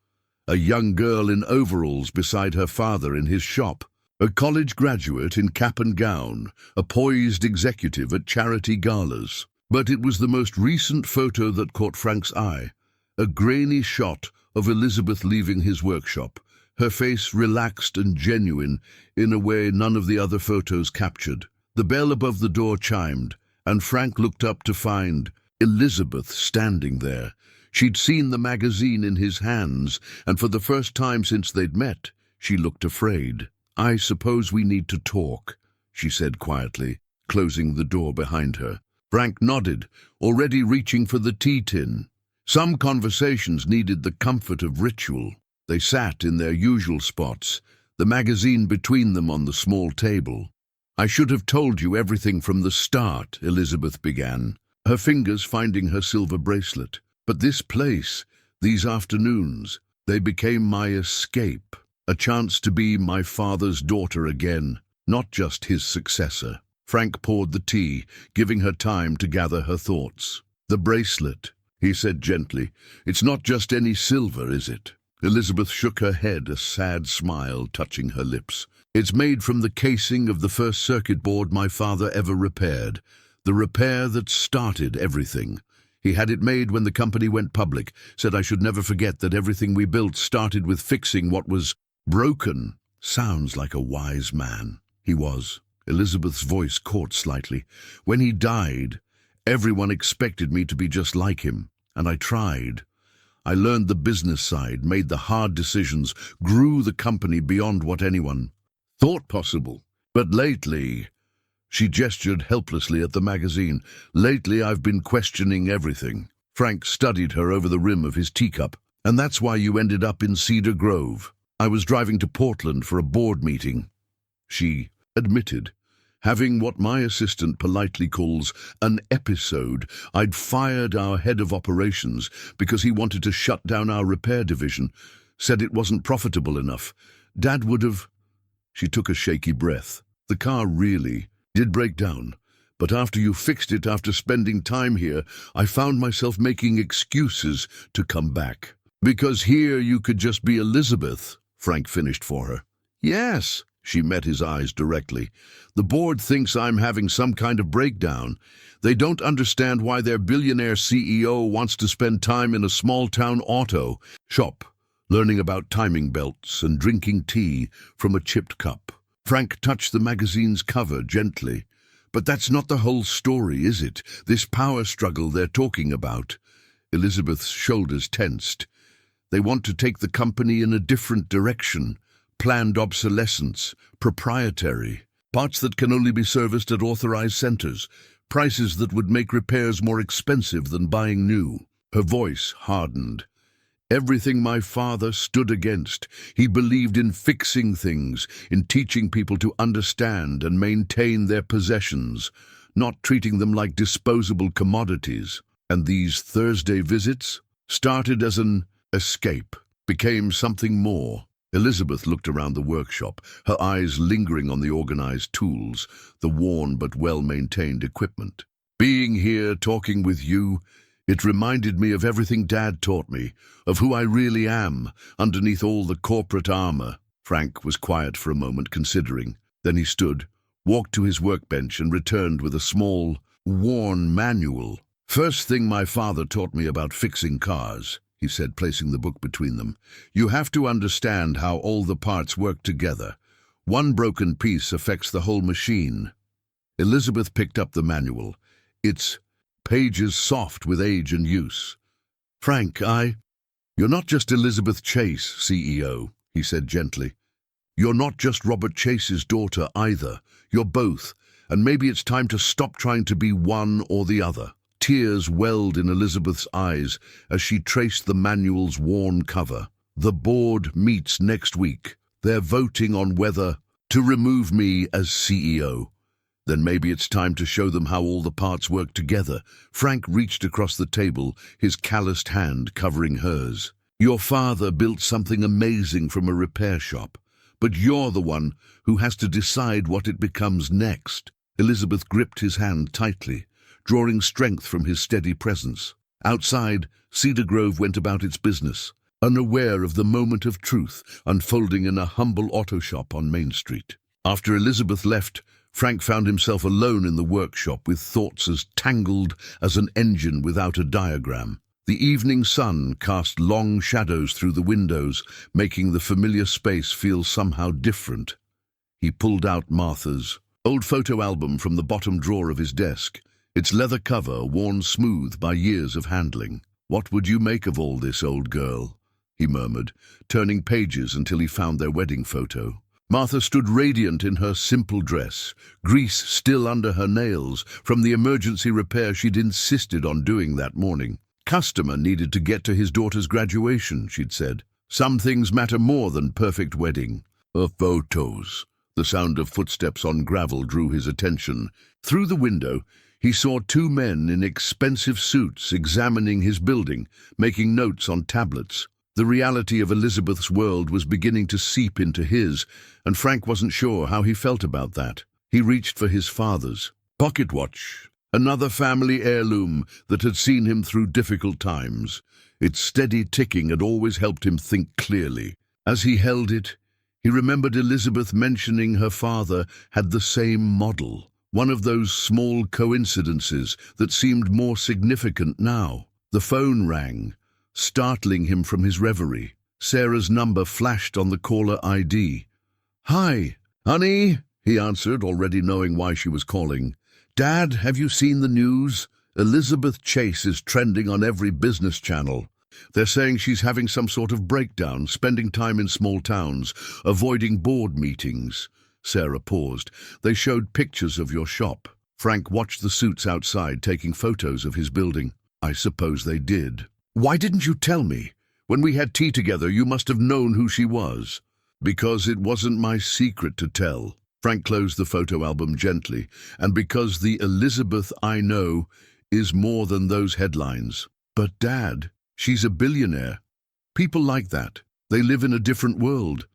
a young girl in overalls beside her father in his shop, a college graduate in cap and gown, a poised executive at charity galas. But it was the most recent photo that caught Frank's eye, a grainy shot of Elizabeth leaving his workshop, her face relaxed and genuine in a way none of the other photos captured. The bell above the door chimed, and Frank looked up to find Elizabeth standing there. She'd seen the magazine in his hands, and for the first time since they'd met, she looked afraid. "I suppose we need to talk," she said quietly, closing the door behind her. Frank nodded, already reaching for the tea tin. Some conversations needed the comfort of ritual. They sat in their usual spots, the magazine between them on the small table. "I should have told you everything from the start," Elizabeth began, her fingers finding her silver bracelet. "But this place, these afternoons, they became my escape, a chance to be my father's daughter again, not just his successor." Frank poured the tea, giving her time to gather her thoughts. "The bracelet," he said gently. "It's not just any silver, is it?" Elizabeth shook her head, a sad smile touching her lips. "It's made from the casing of the first circuit board my father ever repaired, the repair that started everything. He had it made when the company went public, said I should never forget that everything we built started with fixing what was broken." Sounds like a wise man. He was. Elizabeth's voice caught slightly. "When he died, everyone expected me to be just like him, and I tried. I learned the business side, made the hard decisions, grew the company beyond what anyone thought possible. But lately," she gestured helplessly at the magazine, "lately I've been questioning everything." Frank studied her over the rim of his teacup. "And that's why you ended up in Cedar Grove." "I was driving to Portland for a board meeting," she admitted. "Having what my assistant politely calls an episode. I'd fired our head of operations because he wanted to shut down our repair division, said it wasn't profitable enough. Dad would have—" She took a shaky breath. "The car really did break down, but after you fixed it, after spending time here, I found myself making excuses to come back. Because here you could just be Elizabeth," Frank finished for her. "Yes." She met his eyes directly. "The board thinks I'm having some kind of breakdown. They don't understand why their billionaire CEO wants to spend time in a small-town auto shop, learning about timing belts and drinking tea from a chipped cup. Frank touched the magazine's cover gently. But that's not the whole story, is it? This power struggle they're talking about. Elizabeth's shoulders tensed. They want to take the company in a different direction. Planned obsolescence, proprietary. Parts that can only be serviced at authorized centers. Prices that would make repairs more expensive than buying new. Her voice hardened. Everything my father stood against. He believed in fixing things, in teaching people to understand and maintain their possessions, not treating them like disposable commodities. And these Thursday visits started as an escape, became something more. Elizabeth looked around the workshop, her eyes lingering on the organized tools, the worn but well-maintained equipment. Being here, talking with you, it reminded me of everything Dad taught me, of who I really am, underneath all the corporate armor. Frank was quiet for a moment, considering. Then he stood, walked to his workbench and returned with a small, worn manual. First thing my father taught me about fixing cars, he said, placing the book between them. You have to understand how all the parts work together. One broken piece affects the whole machine. Elizabeth picked up the manual. Its pages soft with age and use. Frank, You're not just Elizabeth Chase, CEO, he said gently. You're not just Robert Chase's daughter either. You're both, and maybe it's time to stop trying to be one or the other. Tears welled in Elizabeth's eyes as she traced the manual's worn cover. The board meets next week. They're voting on whether to remove me as CEO. Then maybe it's time to show them how all the parts work together. Frank reached across the table, his calloused hand covering hers. Your father built something amazing from a repair shop, but you're the one who has to decide what it becomes next. Elizabeth gripped his hand tightly, drawing strength from his steady presence. Outside, Cedar Grove went about its business, unaware of the moment of truth unfolding in a humble auto shop on Main Street. After Elizabeth left, Frank found himself alone in the workshop with thoughts as tangled as an engine without a diagram. The evening sun cast long shadows through the windows, making the familiar space feel somehow different. He pulled out Martha's old photo album from the bottom drawer of his desk, its leather cover worn smooth by years of handling. What would you make of all this, old girl? He murmured, turning pages until he found their wedding photo. Martha stood radiant in her simple dress, grease still under her nails from the emergency repair she'd insisted on doing that morning. Customer needed to get to his daughter's graduation, she'd said. Some things matter more than perfect wedding. Photos. The sound of footsteps on gravel drew his attention. Through the window, he saw two men in expensive suits examining his building, making notes on tablets. The reality of Elizabeth's world was beginning to seep into his, and Frank wasn't sure how he felt about that. He reached for his father's pocket watch, another family heirloom that had seen him through difficult times. Its steady ticking had always helped him think clearly. As he held it, he remembered Elizabeth mentioning her father had the same model, one of those small coincidences that seemed more significant now. The phone rang, startling him from his reverie. Sarah's number flashed on the caller ID. "Hi, honey," he answered, already knowing why she was calling. "Dad, have you seen the news? Elizabeth Chase is trending on every business channel. They're saying she's having some sort of breakdown, spending time in small towns, avoiding board meetings." Sarah paused. "They showed pictures of your shop." Frank watched the suits outside, taking photos of his building. "I suppose they did. Why didn't you tell me? When we had tea together, you must have known who she was." "Because it wasn't my secret to tell." Frank closed the photo album gently. "And because the Elizabeth I know is more than those headlines." "But Dad, she's a billionaire. People like that. They live in a different world.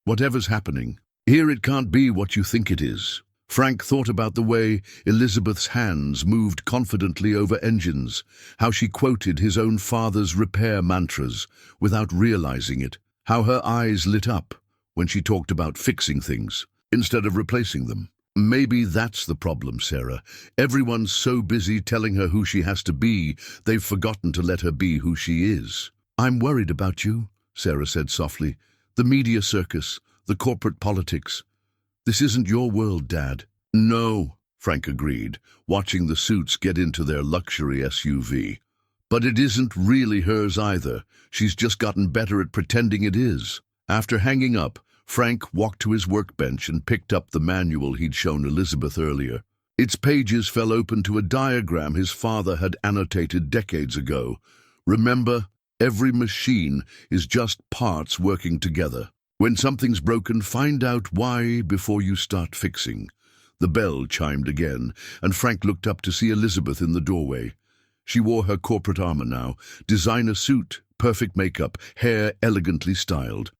Whatever's happening, here it can't be what you think it is." Frank thought about the way Elizabeth's hands moved confidently over engines, how she quoted his own father's repair mantras without realizing it, how her eyes lit up when she talked about fixing things instead of replacing them. Maybe that's the problem, Sarah. Everyone's so busy telling her who she has to be, they've forgotten to let her be who she is. "I'm worried about you," Sarah said softly. "The media circus, the corporate politics. This isn't your world, Dad." "No," Frank agreed, watching the suits get into their luxury SUV. "But it isn't really hers either. She's just gotten better at pretending it is." After hanging up, Frank walked to his workbench and picked up the manual he'd shown Elizabeth earlier. Its pages fell open to a diagram his father had annotated decades ago. "Remember, every machine is just parts working together. When something's broken, find out why before you start fixing." The bell chimed again, and Frank looked up to see Elizabeth in the doorway. She wore her corporate armor now, designer suit, perfect makeup, hair elegantly styled.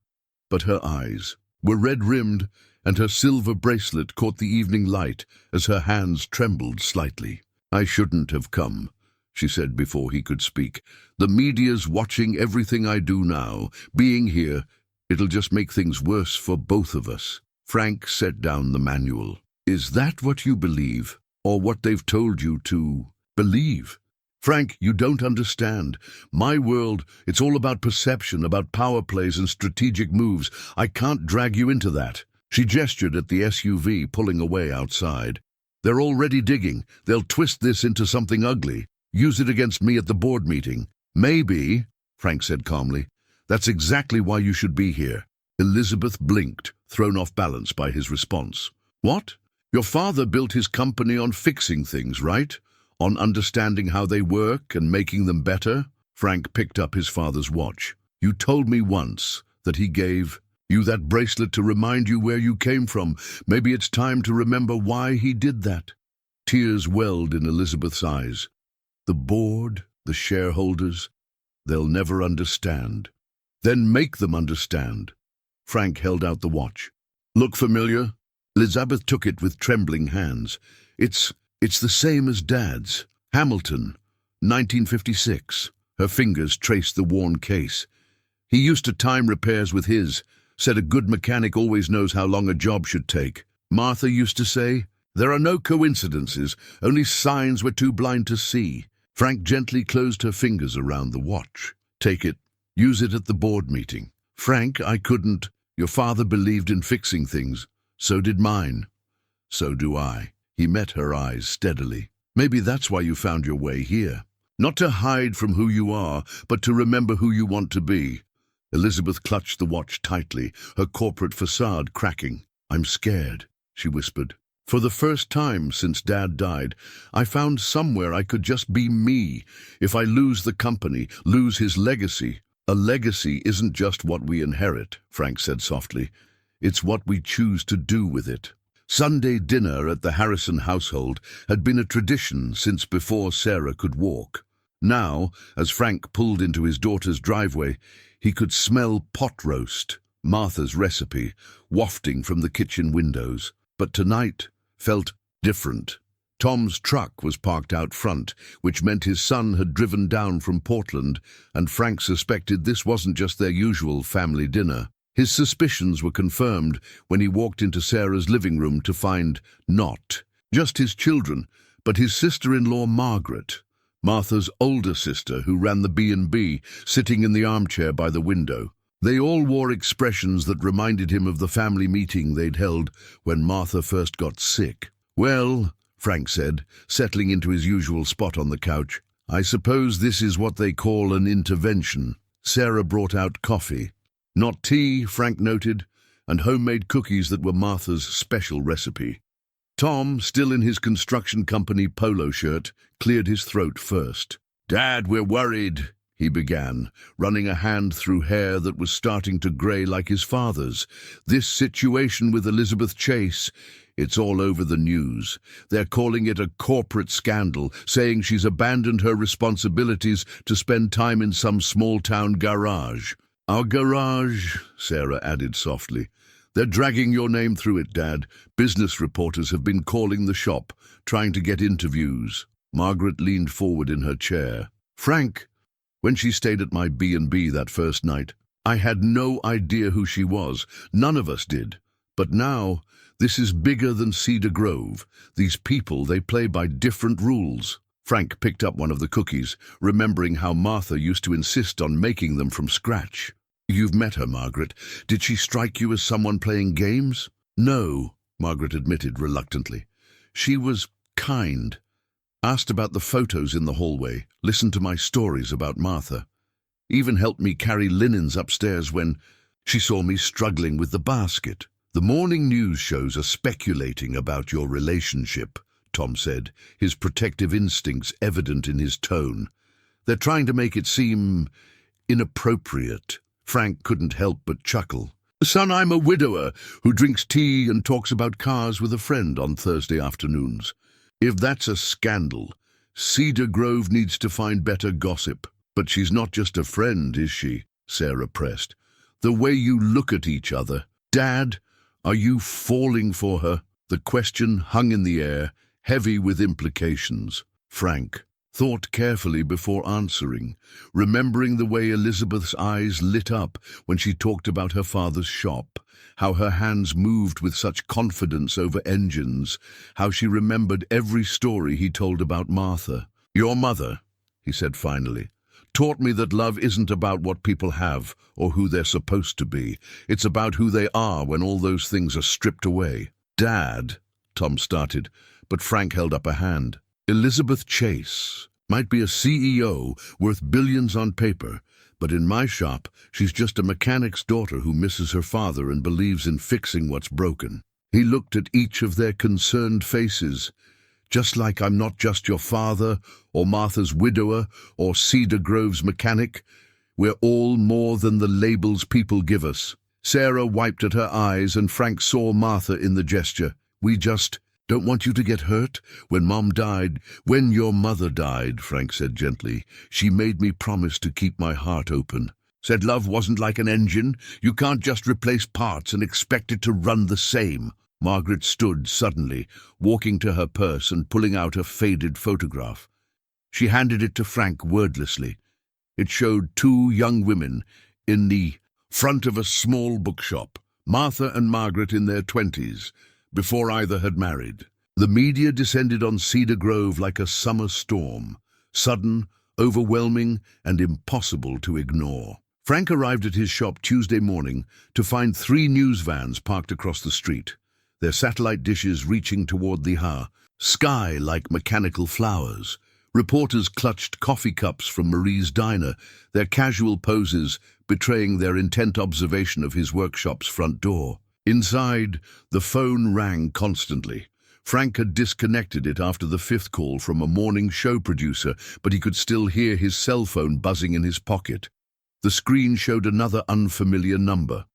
But her eyes were red-rimmed, and her silver bracelet caught the evening light as her hands trembled slightly. "I shouldn't have come," she said before he could speak. "The media's watching everything I do now. Being here, it'll just make things worse for both of us." Frank set down the manual. "Is that what you believe, or what they've told you to believe?" "Frank, you don't understand. My world, it's all about perception, about power plays and strategic moves. I can't drag you into that." She gestured at the SUV pulling away outside. "They're already digging. They'll twist this into something ugly. Use it against me at the board meeting." "Maybe," Frank said calmly. "That's exactly why you should be here." Elizabeth blinked, thrown off balance by his response. "What? Your father built his company on fixing things, right? On understanding how they work and making them better?" Frank picked up his father's watch. "You told me once that he gave you that bracelet to remind you where you came from. Maybe it's time to remember why he did that." Tears welled in Elizabeth's eyes. "The board, the shareholders, they'll never understand." "Then make them understand." Frank held out the watch. "Look familiar?" Elizabeth took it with trembling hands. It's the same as Dad's. Hamilton, 1956. Her fingers traced the worn case. "He used to time repairs with his. Said a good mechanic always knows how long a job should take. Martha used to say, 'There are no coincidences, only signs we're too blind to see.'" Frank gently closed her fingers around the watch. "Take it. Use it at the board meeting." "Frank, I couldn't. Your father believed in fixing things. So did mine." "So do I." He met her eyes steadily. "Maybe that's why you found your way here. Not to hide from who you are, but to remember who you want to be." Elizabeth clutched the watch tightly, her corporate facade cracking. "I'm scared," she whispered. "For the first time since Dad died, I found somewhere I could just be me. If I lose the company, lose his legacy." "A legacy isn't just what we inherit," Frank said softly. "It's what we choose to do with it." Sunday dinner at the Harrison household had been a tradition since before Sarah could walk. Now, as Frank pulled into his daughter's driveway, he could smell pot roast, Martha's recipe, wafting from the kitchen windows. But tonight felt different. Tom's truck was parked out front, which meant his son had driven down from Portland, and Frank suspected this wasn't just their usual family dinner. His suspicions were confirmed when he walked into Sarah's living room to find not just his children, but his sister-in-law Margaret, Martha's older sister who ran the B&B, sitting in the armchair by the window. They all wore expressions that reminded him of the family meeting they'd held when Martha first got sick. "Well," Frank said, settling into his usual spot on the couch, "I suppose this is what they call an intervention." Sarah brought out coffee. Not tea, Frank noted, and homemade cookies that were Martha's special recipe. Tom, still in his construction company polo shirt, cleared his throat first. "Dad, we're worried," he began, running a hand through hair that was starting to grey like his father's. "This situation with Elizabeth Chase, it's all over the news. They're calling it a corporate scandal, saying she's abandoned her responsibilities to spend time in some small-town garage." "Our garage," Sarah added softly. "They're dragging your name through it, Dad. Business reporters have been calling the shop, trying to get interviews." Margaret leaned forward in her chair. "Frank, when she stayed at my B&B that first night, I had no idea who she was. None of us did. But now, this is bigger than Cedar Grove. These people, they play by different rules." Frank picked up one of the cookies, remembering how Martha used to insist on making them from scratch. You've met her, Margaret. Did she strike you as someone playing games? No, Margaret admitted reluctantly. She was kind. Asked about the photos in the hallway, listened to my stories about Martha. Even helped me carry linens upstairs when she saw me struggling with the basket. The morning news shows are speculating about your relationship, Tom said, his protective instincts evident in his tone. They're trying to make it seem inappropriate. Frank couldn't help but chuckle. Son, I'm a widower who drinks tea and talks about cars with a friend on Thursday afternoons. If that's a scandal, Cedar Grove needs to find better gossip. But she's not just a friend, is she? Sarah pressed. The way you look at each other. Dad, are you falling for her? The question hung in the air, heavy with implications. Frank thought carefully before answering, remembering the way Elizabeth's eyes lit up when she talked about her father's shop, how her hands moved with such confidence over engines, how she remembered every story he told about Martha. Your mother, he said finally, taught me that love isn't about what people have or who they're supposed to be. It's about who they are when all those things are stripped away. Dad, Tom started, but Frank held up a hand. Elizabeth Chase might be a CEO worth billions on paper, but in my shop, she's just a mechanic's daughter who misses her father and believes in fixing what's broken. He looked at each of their concerned faces. Just like I'm not just your father, or Martha's widower, or Cedar Grove's mechanic, we're all more than the labels people give us. Sarah wiped at her eyes and Frank saw Martha in the gesture. We just don't want you to get hurt. When your mother died, Frank said gently, she made me promise to keep my heart open. Said love wasn't like an engine. You can't just replace parts and expect it to run the same. Margaret stood suddenly, walking to her purse and pulling out a faded photograph. She handed it to Frank wordlessly. It showed two young women in the front of a small bookshop, Martha and Margaret in their 20s, before either had married. The media descended on Cedar Grove like a summer storm, sudden, overwhelming, and impossible to ignore. Frank arrived at his shop Tuesday morning to find 3 news vans parked across the street, their satellite dishes reaching toward the sky like mechanical flowers. Reporters clutched coffee cups from Marie's diner, their casual poses betraying their intent observation of his workshop's front door. Inside, the phone rang constantly. Frank had disconnected it after the 5th call from a morning show producer, but he could still hear his cell phone buzzing in his pocket. The screen showed another unfamiliar number.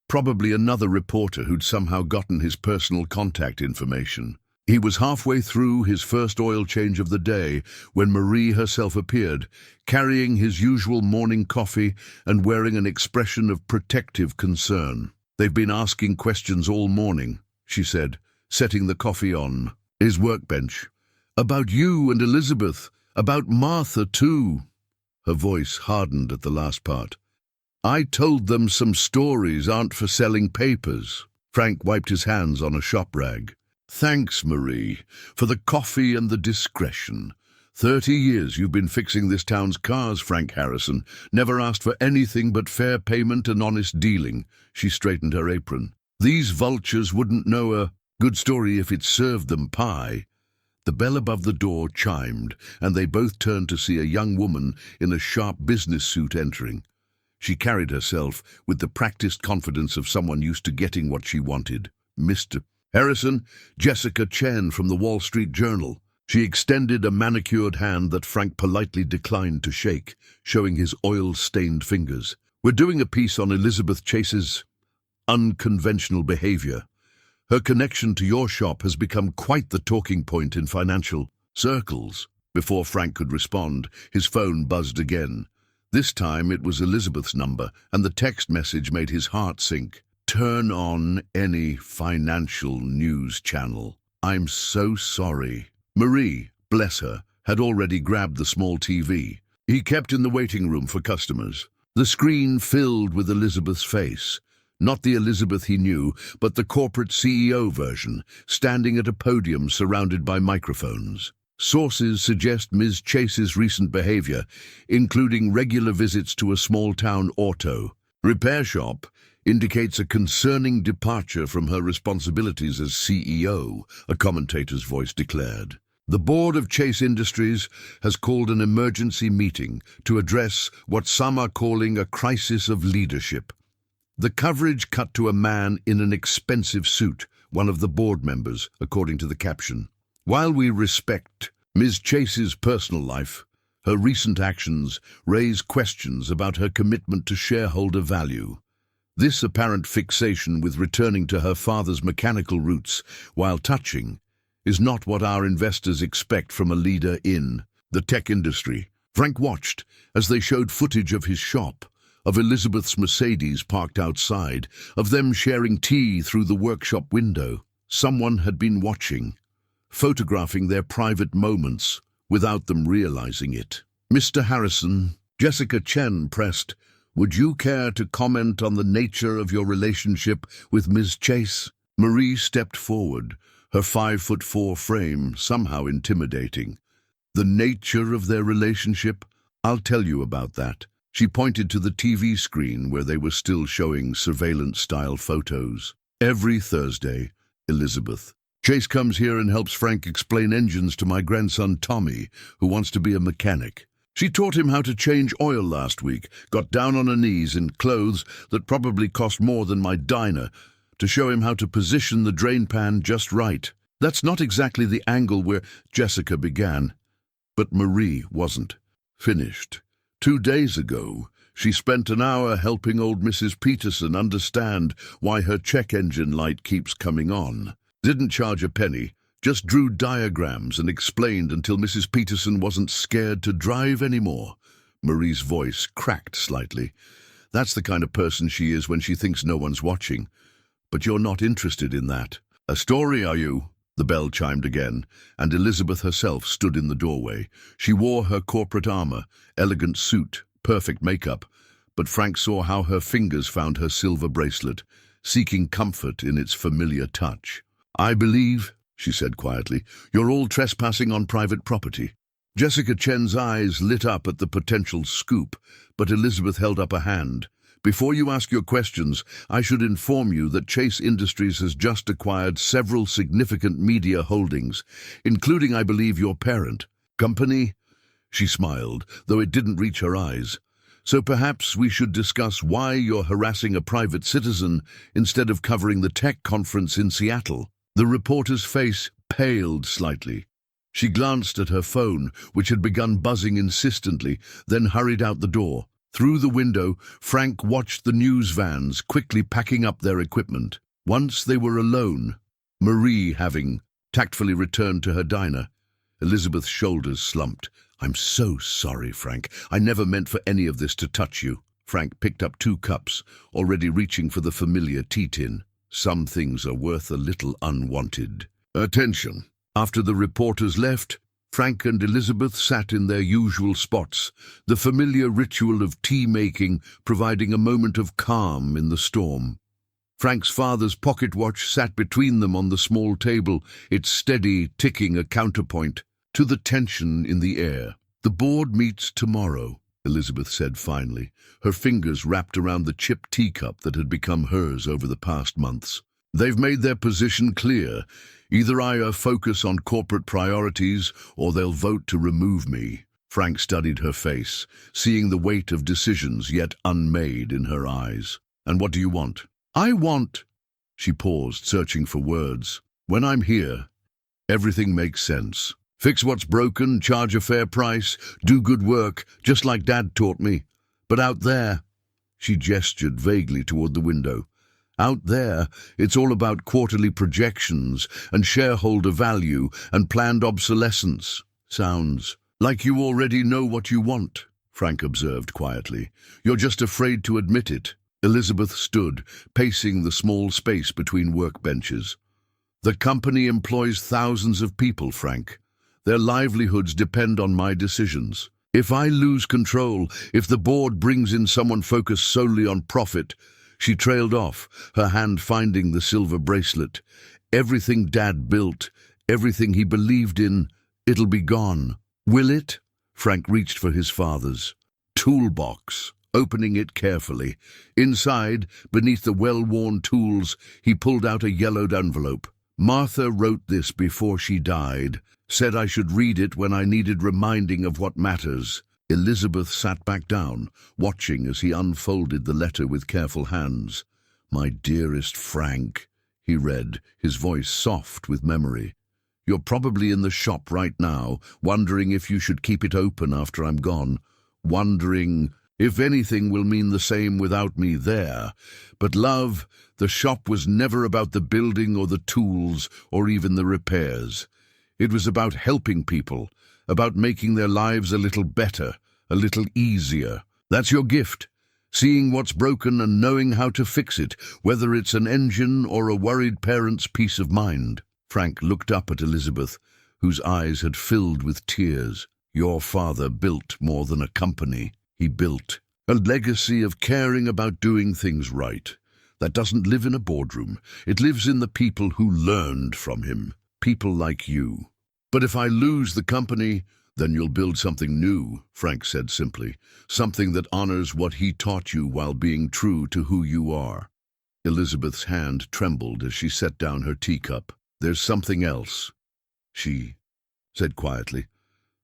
Probably another reporter who'd somehow gotten his personal contact information. He was halfway through his first oil change of the day when Marie herself appeared, carrying his usual morning coffee and wearing an expression of protective concern. They've been asking questions all morning, she said, setting the coffee on his workbench. About you and Elizabeth, about Martha too. Her voice hardened at the last part. I told them some stories aren't for selling papers. Frank wiped his hands on a shop rag. Thanks, Marie, for the coffee and the discretion. 30 years you've been fixing this town's cars, Frank Harrison. Never asked for anything but fair payment and honest dealing. She straightened her apron. These vultures wouldn't know a good story if it served them pie. The bell above the door chimed, and they both turned to see a young woman in a sharp business suit entering. She carried herself with the practiced confidence of someone used to getting what she wanted. Mr. Harrison, Jessica Chen from the Wall Street Journal. She extended a manicured hand that Frank politely declined to shake, showing his oil-stained fingers. We're doing a piece on Elizabeth Chase's unconventional behavior. Her connection to your shop has become quite the talking point in financial circles. Before Frank could respond, his phone buzzed again. This time it was Elizabeth's number, and the text message made his heart sink. Turn on any financial news channel. I'm so sorry. Marie, bless her, had already grabbed the small TV. He kept in the waiting room for customers. The screen filled with Elizabeth's face. Not the Elizabeth he knew, but the corporate CEO version, standing at a podium surrounded by microphones. Sources suggest Ms. Chase's recent behavior, including regular visits to a small-town auto Repair shop indicates a concerning departure from her responsibilities as CEO, a commentator's voice declared. The board of Chase Industries has called an emergency meeting to address what some are calling a crisis of leadership. The coverage cut to a man in an expensive suit, one of the board members, according to the caption. While we respect Ms. Chase's personal life, her recent actions raise questions about her commitment to shareholder value. This apparent fixation with returning to her father's mechanical roots, while touching, is not what our investors expect from a leader in the tech industry. Frank watched as they showed footage of his shop, of Elizabeth's Mercedes parked outside, of them sharing tea through the workshop window. Someone had been watching, photographing their private moments without them realizing it. Mr. Harrison, Jessica Chen pressed, "Would you care to comment on the nature of your relationship with Ms. Chase?" Marie stepped forward, her 5'4" frame somehow intimidating. "The nature of their relationship? I'll tell you about that." She pointed to the TV screen where they were still showing surveillance-style photos. "Every Thursday, Elizabeth. Chase comes here and helps Frank explain engines to my grandson Tommy, who wants to be a mechanic. She taught him how to change oil last week, got down on her knees in clothes that probably cost more than my diner, to show him how to position the drain pan just right. That's not exactly the angle where Jessica began." But Marie wasn't finished. 2 days ago, she spent an hour helping old Mrs. Peterson understand why her check engine light keeps coming on. Didn't charge a penny, just drew diagrams and explained until Mrs. Peterson wasn't scared to drive anymore. Marie's voice cracked slightly. "That's the kind of person she is when she thinks no one's watching. But you're not interested in that. A story, are you?" The bell chimed again, and Elizabeth herself stood in the doorway. She wore her corporate armor, elegant suit, perfect makeup, but Frank saw how her fingers found her silver bracelet, seeking comfort in its familiar touch. "I believe," she said quietly, "you're all trespassing on private property." Jessica Chen's eyes lit up at the potential scoop, but Elizabeth held up a hand. "Before you ask your questions, I should inform you that Chase Industries has just acquired several significant media holdings, including, I believe, your parent company." She smiled, though it didn't reach her eyes. "So perhaps we should discuss why you're harassing a private citizen instead of covering the tech conference in Seattle." The reporter's face paled slightly. She glanced at her phone, which had begun buzzing insistently, then hurried out the door. Through the window, Frank watched the news vans quickly packing up their equipment. Once they were alone, Marie having tactfully returned to her diner, Elizabeth's shoulders slumped. "I'm so sorry, Frank. I never meant for any of this to touch you." Frank picked up 2 cups, already reaching for the familiar tea tin. Some things are worth a little unwanted attention. After the reporters left, Frank and Elizabeth sat in their usual spots, the familiar ritual of tea-making providing a moment of calm in the storm. Frank's father's pocket watch sat between them on the small table, its steady ticking a counterpoint to the tension in the air. "The board meets tomorrow," Elizabeth said finally, her fingers wrapped around the chipped teacup that had become hers over the past months. "They've made their position clear. Either I focus on corporate priorities or they'll vote to remove me." Frank studied her face, seeing the weight of decisions yet unmade in her eyes. "And what do you want?" "I want—" She paused, searching for words. "When I'm here, everything makes sense. Fix what's broken, charge a fair price, do good work, just like Dad taught me. But out there," she gestured vaguely toward the window, "out there, it's all about quarterly projections and shareholder value and planned obsolescence." "Sounds like you already know what you want," Frank observed quietly. "You're just afraid to admit it." Elizabeth stood, pacing the small space between workbenches. "The company employs thousands of people, Frank. Their livelihoods depend on my decisions. If I lose control, if the board brings in someone focused solely on profit—" She trailed off, her hand finding the silver bracelet. "Everything Dad built, everything he believed in, it'll be gone." "Will it?" Frank reached for his father's toolbox. opening it carefully. Inside, beneath the well-worn tools, he pulled out a yellowed envelope. Martha wrote this before she died, said I should read it when I needed reminding of what matters. Elizabeth sat back down, watching as he unfolded the letter with careful hands. My dearest Frank, he read, his voice soft with memory. You're probably in the shop right now, wondering if you should keep it open after I'm gone, wondering if anything will mean the same without me there. But love, the shop was never about the building or the tools or even the repairs. It was about helping people, about making their lives a little better, a little easier. That's your gift. Seeing what's broken and knowing how to fix it, whether it's an engine or a worried parent's peace of mind. Frank looked up at Elizabeth, whose eyes had filled with tears. Your father built more than a company. He built a legacy of caring about doing things right. That doesn't live in a boardroom. It lives in the people who learned from him. People like you. But if I lose the company, then you'll build something new, Frank said simply. Something that honors what he taught you while being true to who you are. Elizabeth's hand trembled as she set down her teacup. There's something else, she said quietly.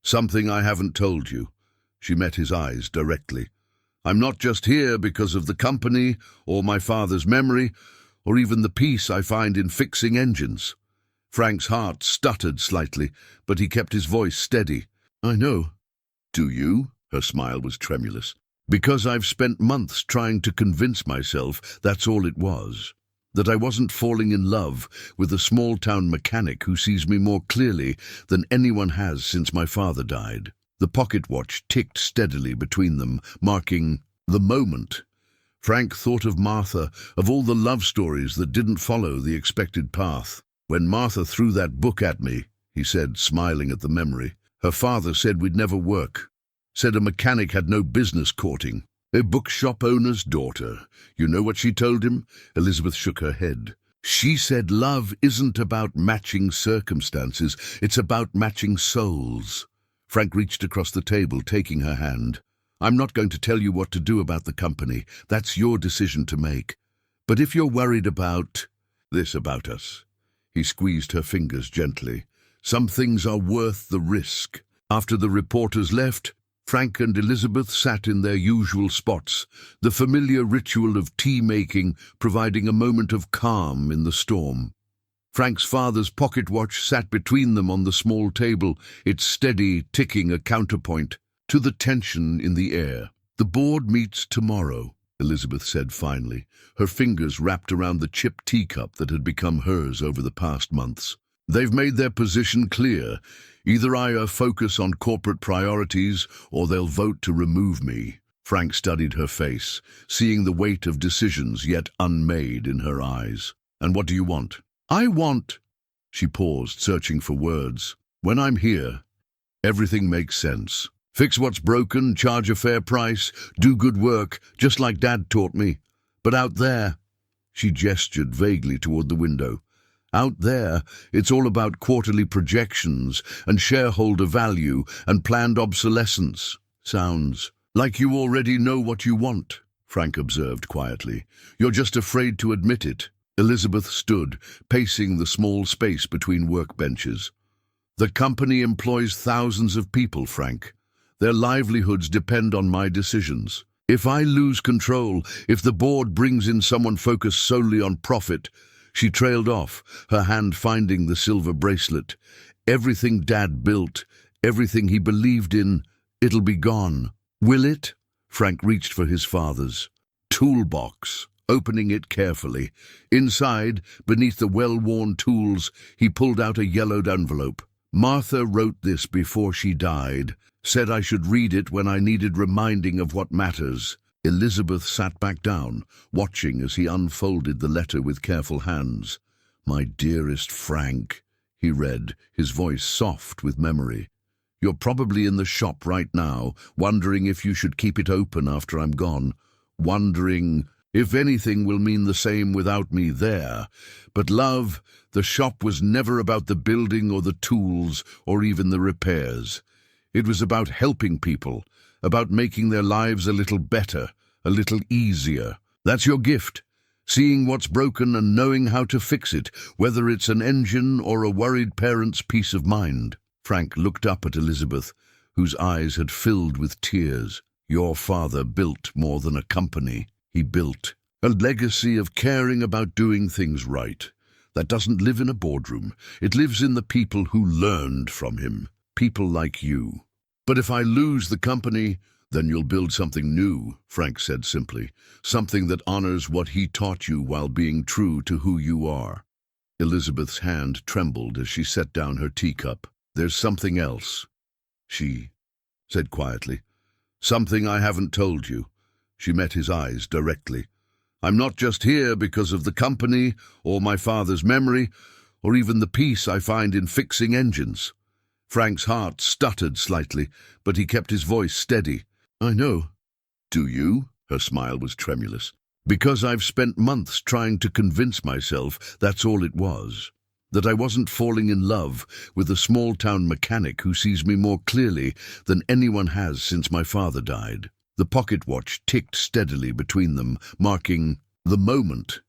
Something I haven't told you. She met his eyes directly. I'm not just here because of the company or my father's memory or even the peace I find in fixing engines. Frank's heart stuttered slightly, but he kept his voice steady. I know. Do you? Her smile was tremulous. Because I've spent months trying to convince myself that's all it was. That I wasn't falling in love with a small-town mechanic who sees me more clearly than anyone has since my father died. The pocket watch ticked steadily between them, marking the moment. Frank thought of Martha, of all the love stories that didn't follow the expected path. When Martha threw that book at me, he said, smiling at the memory, her father said we'd never work. Said a mechanic had no business courting. A bookshop owner's daughter. You know what she told him? Elizabeth shook her head. She said love isn't about matching circumstances, it's about matching souls. Frank reached across the table, taking her hand. I'm not going to tell you what to do about the company. That's your decision to make. But if you're worried about this about us, he squeezed her fingers gently. Some things are worth the risk. After the reporters left, Frank and Elizabeth sat in their usual spots, the familiar ritual of tea-making providing a moment of calm in the storm. Frank's father's pocket watch sat between them on the small table, its steady ticking a counterpoint to the tension in the air. The board meets tomorrow, Elizabeth said finally, her fingers wrapped around the chipped teacup that had become hers over the past months. They've made their position clear. Either I focus on corporate priorities or they'll vote to remove me. Frank studied her face, seeing the weight of decisions yet unmade in her eyes. And what do you want? I want, she paused, searching for words. When I'm here, everything makes sense. Fix what's broken, charge a fair price, do good work, just like Dad taught me. But out there, she gestured vaguely toward the window. Out there, it's all about quarterly projections and shareholder value and planned obsolescence. Sounds like you already know what you want, Frank observed quietly. You're just afraid to admit it. Elizabeth stood, pacing the small space between workbenches. The company employs thousands of people, Frank. Their livelihoods depend on my decisions. If I lose control, if the board brings in someone focused solely on profit, she trailed off, her hand finding the silver bracelet. Everything Dad built, everything he believed in, it'll be gone. Will it? Frank reached for his father's toolbox, opening it carefully. Inside, beneath the well-worn tools, he pulled out a yellowed envelope. Martha wrote this before she died, said I should read it when I needed reminding of what matters. Elizabeth sat back down, watching as he unfolded the letter with careful hands. My dearest Frank, he read, his voice soft with memory. You're probably in the shop right now, wondering if you should keep it open after I'm gone, wondering if anything will mean the same without me there. But love, the shop was never about the building or the tools or even the repairs. It was about helping people, about making their lives a little better, a little easier. That's your gift. Seeing what's broken and knowing how to fix it, whether it's an engine or a worried parent's peace of mind. Frank looked up at Elizabeth, whose eyes had filled with tears. Your father built more than a company. He built a legacy of caring about doing things right. That doesn't live in a boardroom. It lives in the people who learned from him. People like you. But if I lose the company, then you'll build something new, Frank said simply. Something that honors what he taught you while being true to who you are. Elizabeth's hand trembled as she set down her teacup. There's something else, she said quietly. Something I haven't told you. She met his eyes directly. I'm not just here because of the company or my father's memory or even the peace I find in fixing engines. Frank's heart stuttered slightly, but he kept his voice steady. I know. Do you? Her smile was tremulous. Because I've spent months trying to convince myself that's all it was. That I wasn't falling in love with a small-town mechanic who sees me more clearly than anyone has since my father died. The pocket watch ticked steadily between them, marking the moment.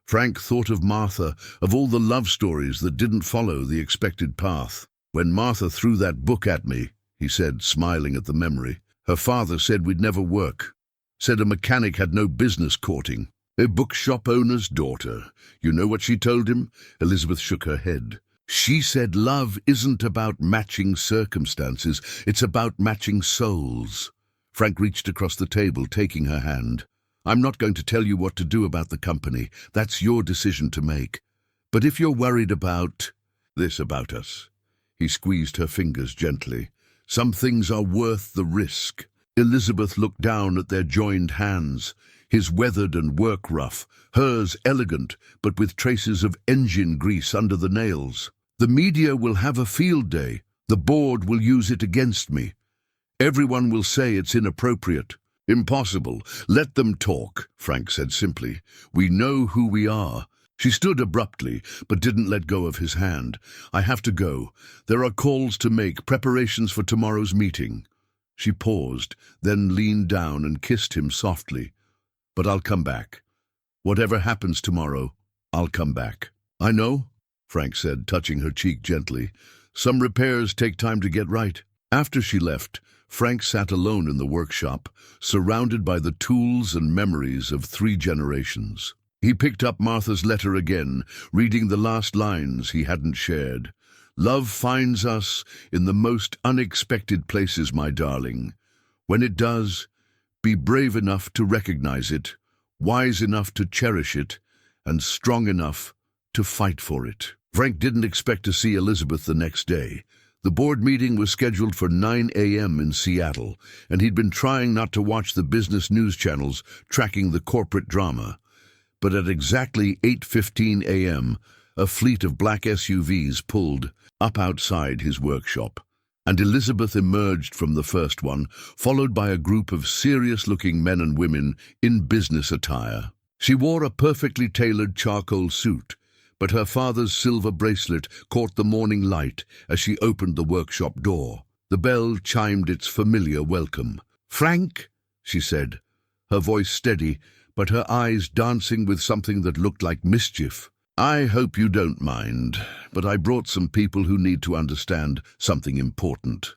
Frank thought of Martha, of all the love stories that didn't follow the expected path. When Martha threw that book at me, he said, smiling at the memory, her father said we'd never work. Said a mechanic had no business courting. A bookshop owner's daughter. You know what she told him? Elizabeth shook her head. She said love isn't about matching circumstances, it's about matching souls. Frank reached across the table, taking her hand. I'm not going to tell you what to do about the company. That's your decision to make. But if you're worried about this about us, he squeezed her fingers gently. Some things are worth the risk. Elizabeth looked down at their joined hands, his weathered and work rough, hers elegant, but with traces of engine grease under the nails. The media will have a field day. The board will use it against me. Everyone will say it's inappropriate. Impossible. Let them talk, Frank said simply. We know who we are. She stood abruptly, but didn't let go of his hand. I have to go. There are calls to make, preparations for tomorrow's meeting. She paused, then leaned down and kissed him softly. But I'll come back. Whatever happens tomorrow, I'll come back. I know, Frank said, touching her cheek gently. Some repairs take time to get right. After she left, Frank sat alone in the workshop, surrounded by the tools and memories of 3 generations. He picked up Martha's letter again, reading the last lines he hadn't shared. Love finds us in the most unexpected places, my darling. When it does, be brave enough to recognize it, wise enough to cherish it, and strong enough to fight for it. Frank didn't expect to see Elizabeth the next day. The board meeting was scheduled for 9 a.m. in Seattle, and he'd been trying not to watch the business news channels tracking the corporate drama. But at exactly 8:15 a.m., a fleet of black SUVs pulled up outside his workshop, and Elizabeth emerged from the first one, followed by a group of serious-looking men and women in business attire. She wore a perfectly tailored charcoal suit, but her father's silver bracelet caught the morning light as she opened the workshop door. The bell chimed its familiar welcome. "Frank," she said, her voice steady, but her eyes dancing with something that looked like mischief. "I hope you don't mind, but I brought some people who need to understand something important."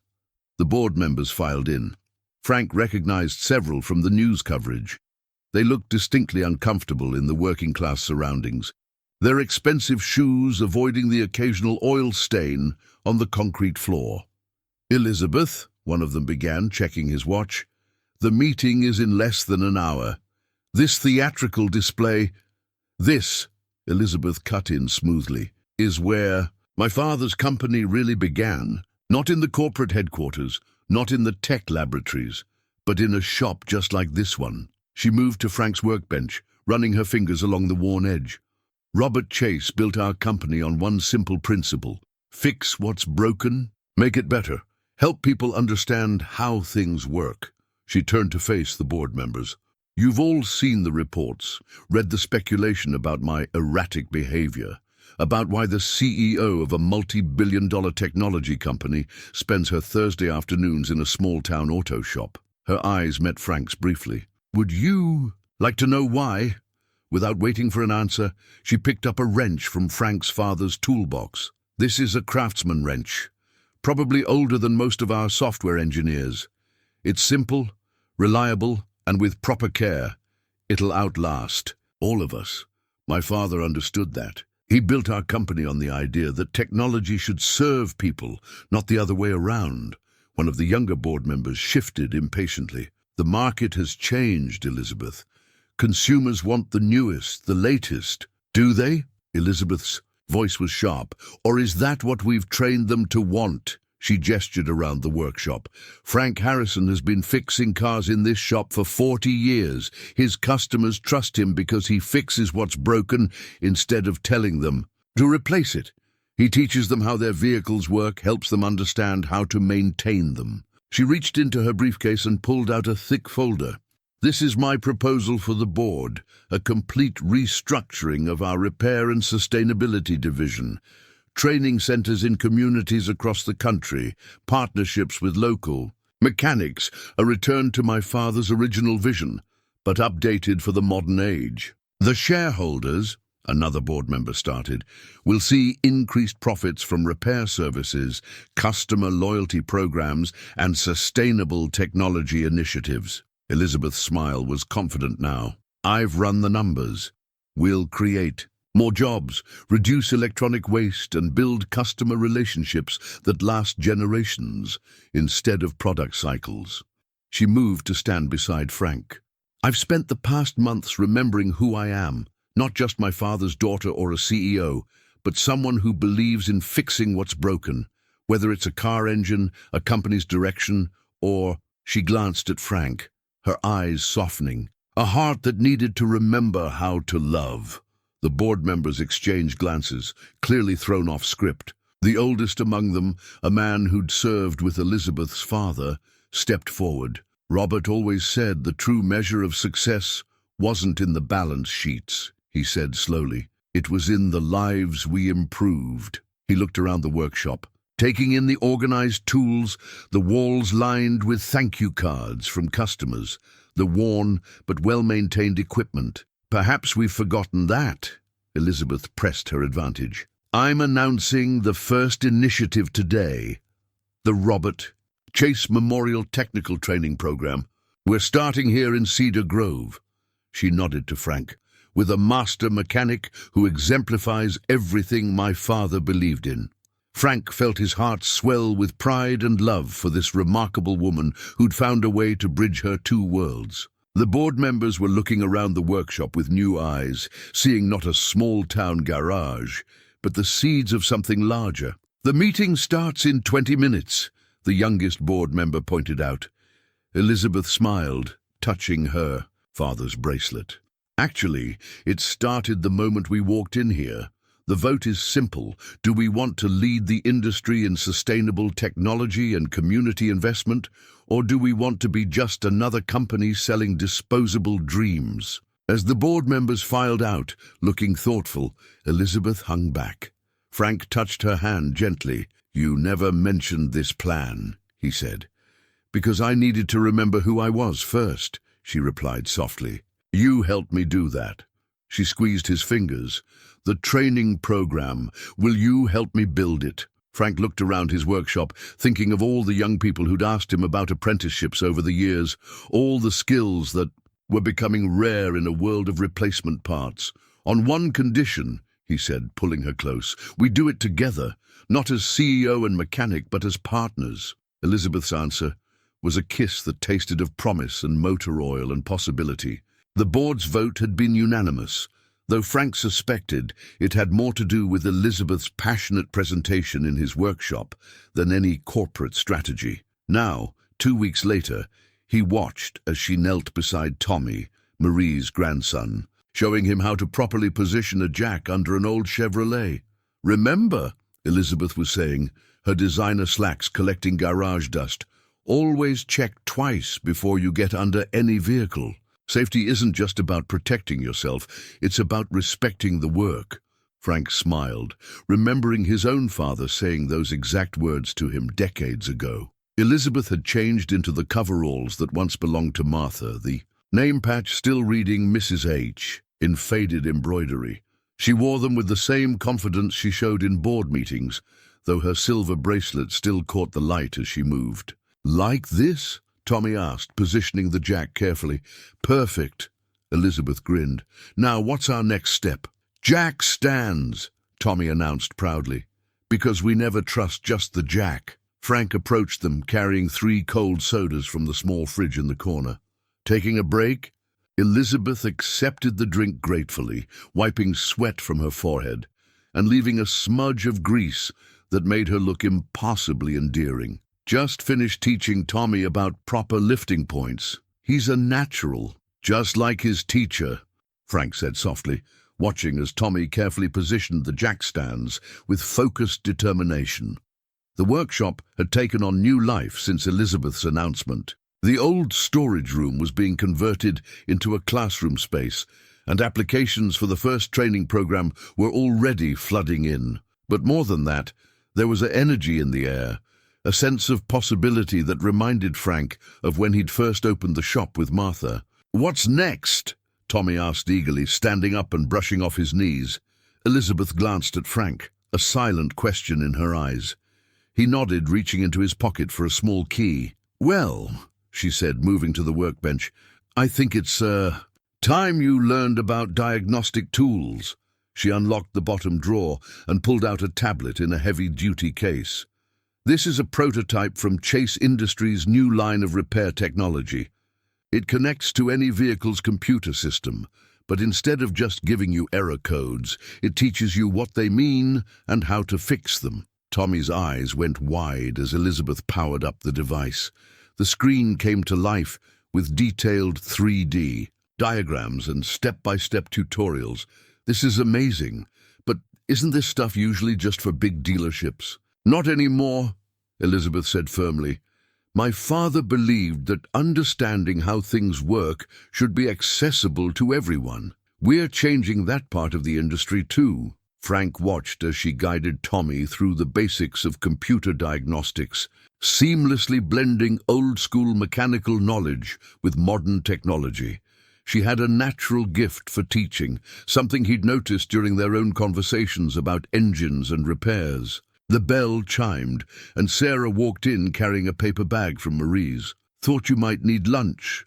The board members filed in. Frank recognized several from the news coverage. They looked distinctly uncomfortable in the working-class surroundings, their expensive shoes avoiding the occasional oil stain on the concrete floor. "Elizabeth," one of them began, checking his watch, "the meeting is in less than an hour. This theatrical display..." "This," Elizabeth cut in smoothly, "is where my father's company really began. Not in the corporate headquarters, not in the tech laboratories, but in a shop just like this one." She moved to Frank's workbench, running her fingers along the worn edge. "Robert Chase built our company on one simple principle: fix what's broken, make it better, help people understand how things work." She turned to face the board members. "You've all seen the reports, read the speculation about my erratic behavior, about why the CEO of a multi-billion-dollar technology company spends her Thursday afternoons in a small-town auto shop." Her eyes met Frank's briefly. Would you like to know why? Without waiting for an answer, she picked up a wrench from Frank's father's toolbox. This is a craftsman wrench, probably older than most of our software engineers. It's simple, reliable, and with proper care, it'll outlast all of us. My father understood that. He built our company on the idea that technology should serve people, not the other way around. One of the younger board members shifted impatiently. The market has changed, Elizabeth. Consumers want the newest, the latest. Do they? Elizabeth's voice was sharp. Or is that what we've trained them to want? She gestured around the workshop. Frank Harrison has been fixing cars in this shop for 40 years. His customers trust him because he fixes what's broken instead of telling them to replace it. He teaches them how their vehicles work, helps them understand how to maintain them. She reached into her briefcase and pulled out a thick folder. This is my proposal for the board, a complete restructuring of our repair and sustainability division. Training centers in communities across the country, partnerships with local mechanics, a return to my father's original vision, but updated for the modern age. The shareholders, another board member started, will see increased profits from repair services, customer loyalty programs, and sustainable technology initiatives. Elizabeth's smile was confident now. I've run the numbers. We'll create more jobs, reduce electronic waste, and build customer relationships that last generations instead of product cycles. She moved to stand beside Frank. I've spent the past months remembering who I am, not just my father's daughter or a CEO, but someone who believes in fixing what's broken, whether it's a car engine, a company's direction, or... She glanced at Frank, her eyes softening, a heart that needed to remember how to love. The board members exchanged glances, clearly thrown off script. The oldest among them, a man who'd served with Elizabeth's father, stepped forward. Robert always said the true measure of success wasn't in the balance sheets, he said slowly. It was in the lives we improved. He looked around the workshop, taking in the organized tools, the walls lined with thank you cards from customers, the worn but well-maintained equipment. Perhaps we've forgotten that. Elizabeth pressed her advantage. I'm announcing the first initiative today, the Robert Chase Memorial Technical Training Program. We're starting here in Cedar Grove. She nodded to Frank, with a master mechanic who exemplifies everything my father believed in. Frank felt his heart swell with pride and love for this remarkable woman who'd found a way to bridge her two worlds. The board members were looking around the workshop with new eyes, seeing not a small-town garage, but the seeds of something larger. The meeting starts in 20 minutes, the youngest board member pointed out. Elizabeth smiled, touching her father's bracelet. Actually, it started the moment we walked in here. The vote is simple. Do we want to lead the industry in sustainable technology and community investment, or do we want to be just another company selling disposable dreams? As the board members filed out, looking thoughtful, Elizabeth hung back. Frank touched her hand gently. You never mentioned this plan, he said. Because I needed to remember who I was first, she replied softly. You helped me do that. She squeezed his fingers. The training program. Will you help me build it? Frank looked around his workshop, thinking of all the young people who'd asked him about apprenticeships over the years, all the skills that were becoming rare in a world of replacement parts. On one condition, he said, pulling her close. We do it together, not as CEO and mechanic, but as partners. Elizabeth's answer was a kiss that tasted of promise and motor oil and possibility. The board's vote had been unanimous, though Frank suspected it had more to do with Elizabeth's passionate presentation in his workshop than any corporate strategy. Now, 2 weeks later, he watched as she knelt beside Tommy, Marie's grandson, showing him how to properly position a jack under an old Chevrolet. Remember, Elizabeth was saying, her designer slacks collecting garage dust, always check twice before you get under any vehicle. Safety isn't just about protecting yourself, it's about respecting the work. Frank smiled, remembering his own father saying those exact words to him decades ago. Elizabeth had changed into the coveralls that once belonged to Martha, the Name patch still reading Mrs. H in faded embroidery. She wore them with the same confidence she showed in board meetings, though her silver bracelet still caught the light as she moved. "Like this?" Tommy asked, positioning the jack carefully. "Perfect." Elizabeth grinned. "Now what's our next step?" "Jack stands," Tommy announced proudly. "Because we never trust just the jack." Frank approached them, carrying 3 cold sodas from the small fridge in the corner. "Taking a break?" Elizabeth accepted the drink gratefully, wiping sweat from her forehead, and leaving a smudge of grease that made her look impossibly endearing. "Just finished teaching Tommy about proper lifting points. He's a natural, just like his teacher," Frank said softly, watching as Tommy carefully positioned the jack stands with focused determination. The workshop had taken on new life since Elizabeth's announcement. The old storage room was being converted into a classroom space, and applications for the first training program were already flooding in. But more than that, there was an energy in the air, a sense of possibility that reminded Frank of when he'd first opened the shop with Martha. "What's next?" Tommy asked eagerly, standing up and brushing off his knees. Elizabeth glanced at Frank, a silent question in her eyes. He nodded, reaching into his pocket for a small key. "Well," she said, moving to the workbench, "I think it's, time you learned about diagnostic tools." She unlocked the bottom drawer and pulled out a tablet in a heavy-duty case. "This is a prototype from Chase Industries' new line of repair technology. It connects to any vehicle's computer system, but instead of just giving you error codes, it teaches you what they mean and how to fix them." Tommy's eyes went wide as Elizabeth powered up the device. The screen came to life with detailed 3D diagrams and step-by-step tutorials. "This is amazing, but isn't this stuff usually just for big dealerships?" "Not anymore," Elizabeth said firmly. "My father believed that understanding how things work should be accessible to everyone. We're changing that part of the industry too." Frank watched as she guided Tommy through the basics of computer diagnostics, seamlessly blending old-school mechanical knowledge with modern technology. She had a natural gift for teaching, something he'd noticed during their own conversations about engines and repairs. The bell chimed, and Sarah walked in carrying a paper bag from Marie's. "Thought you might need lunch,"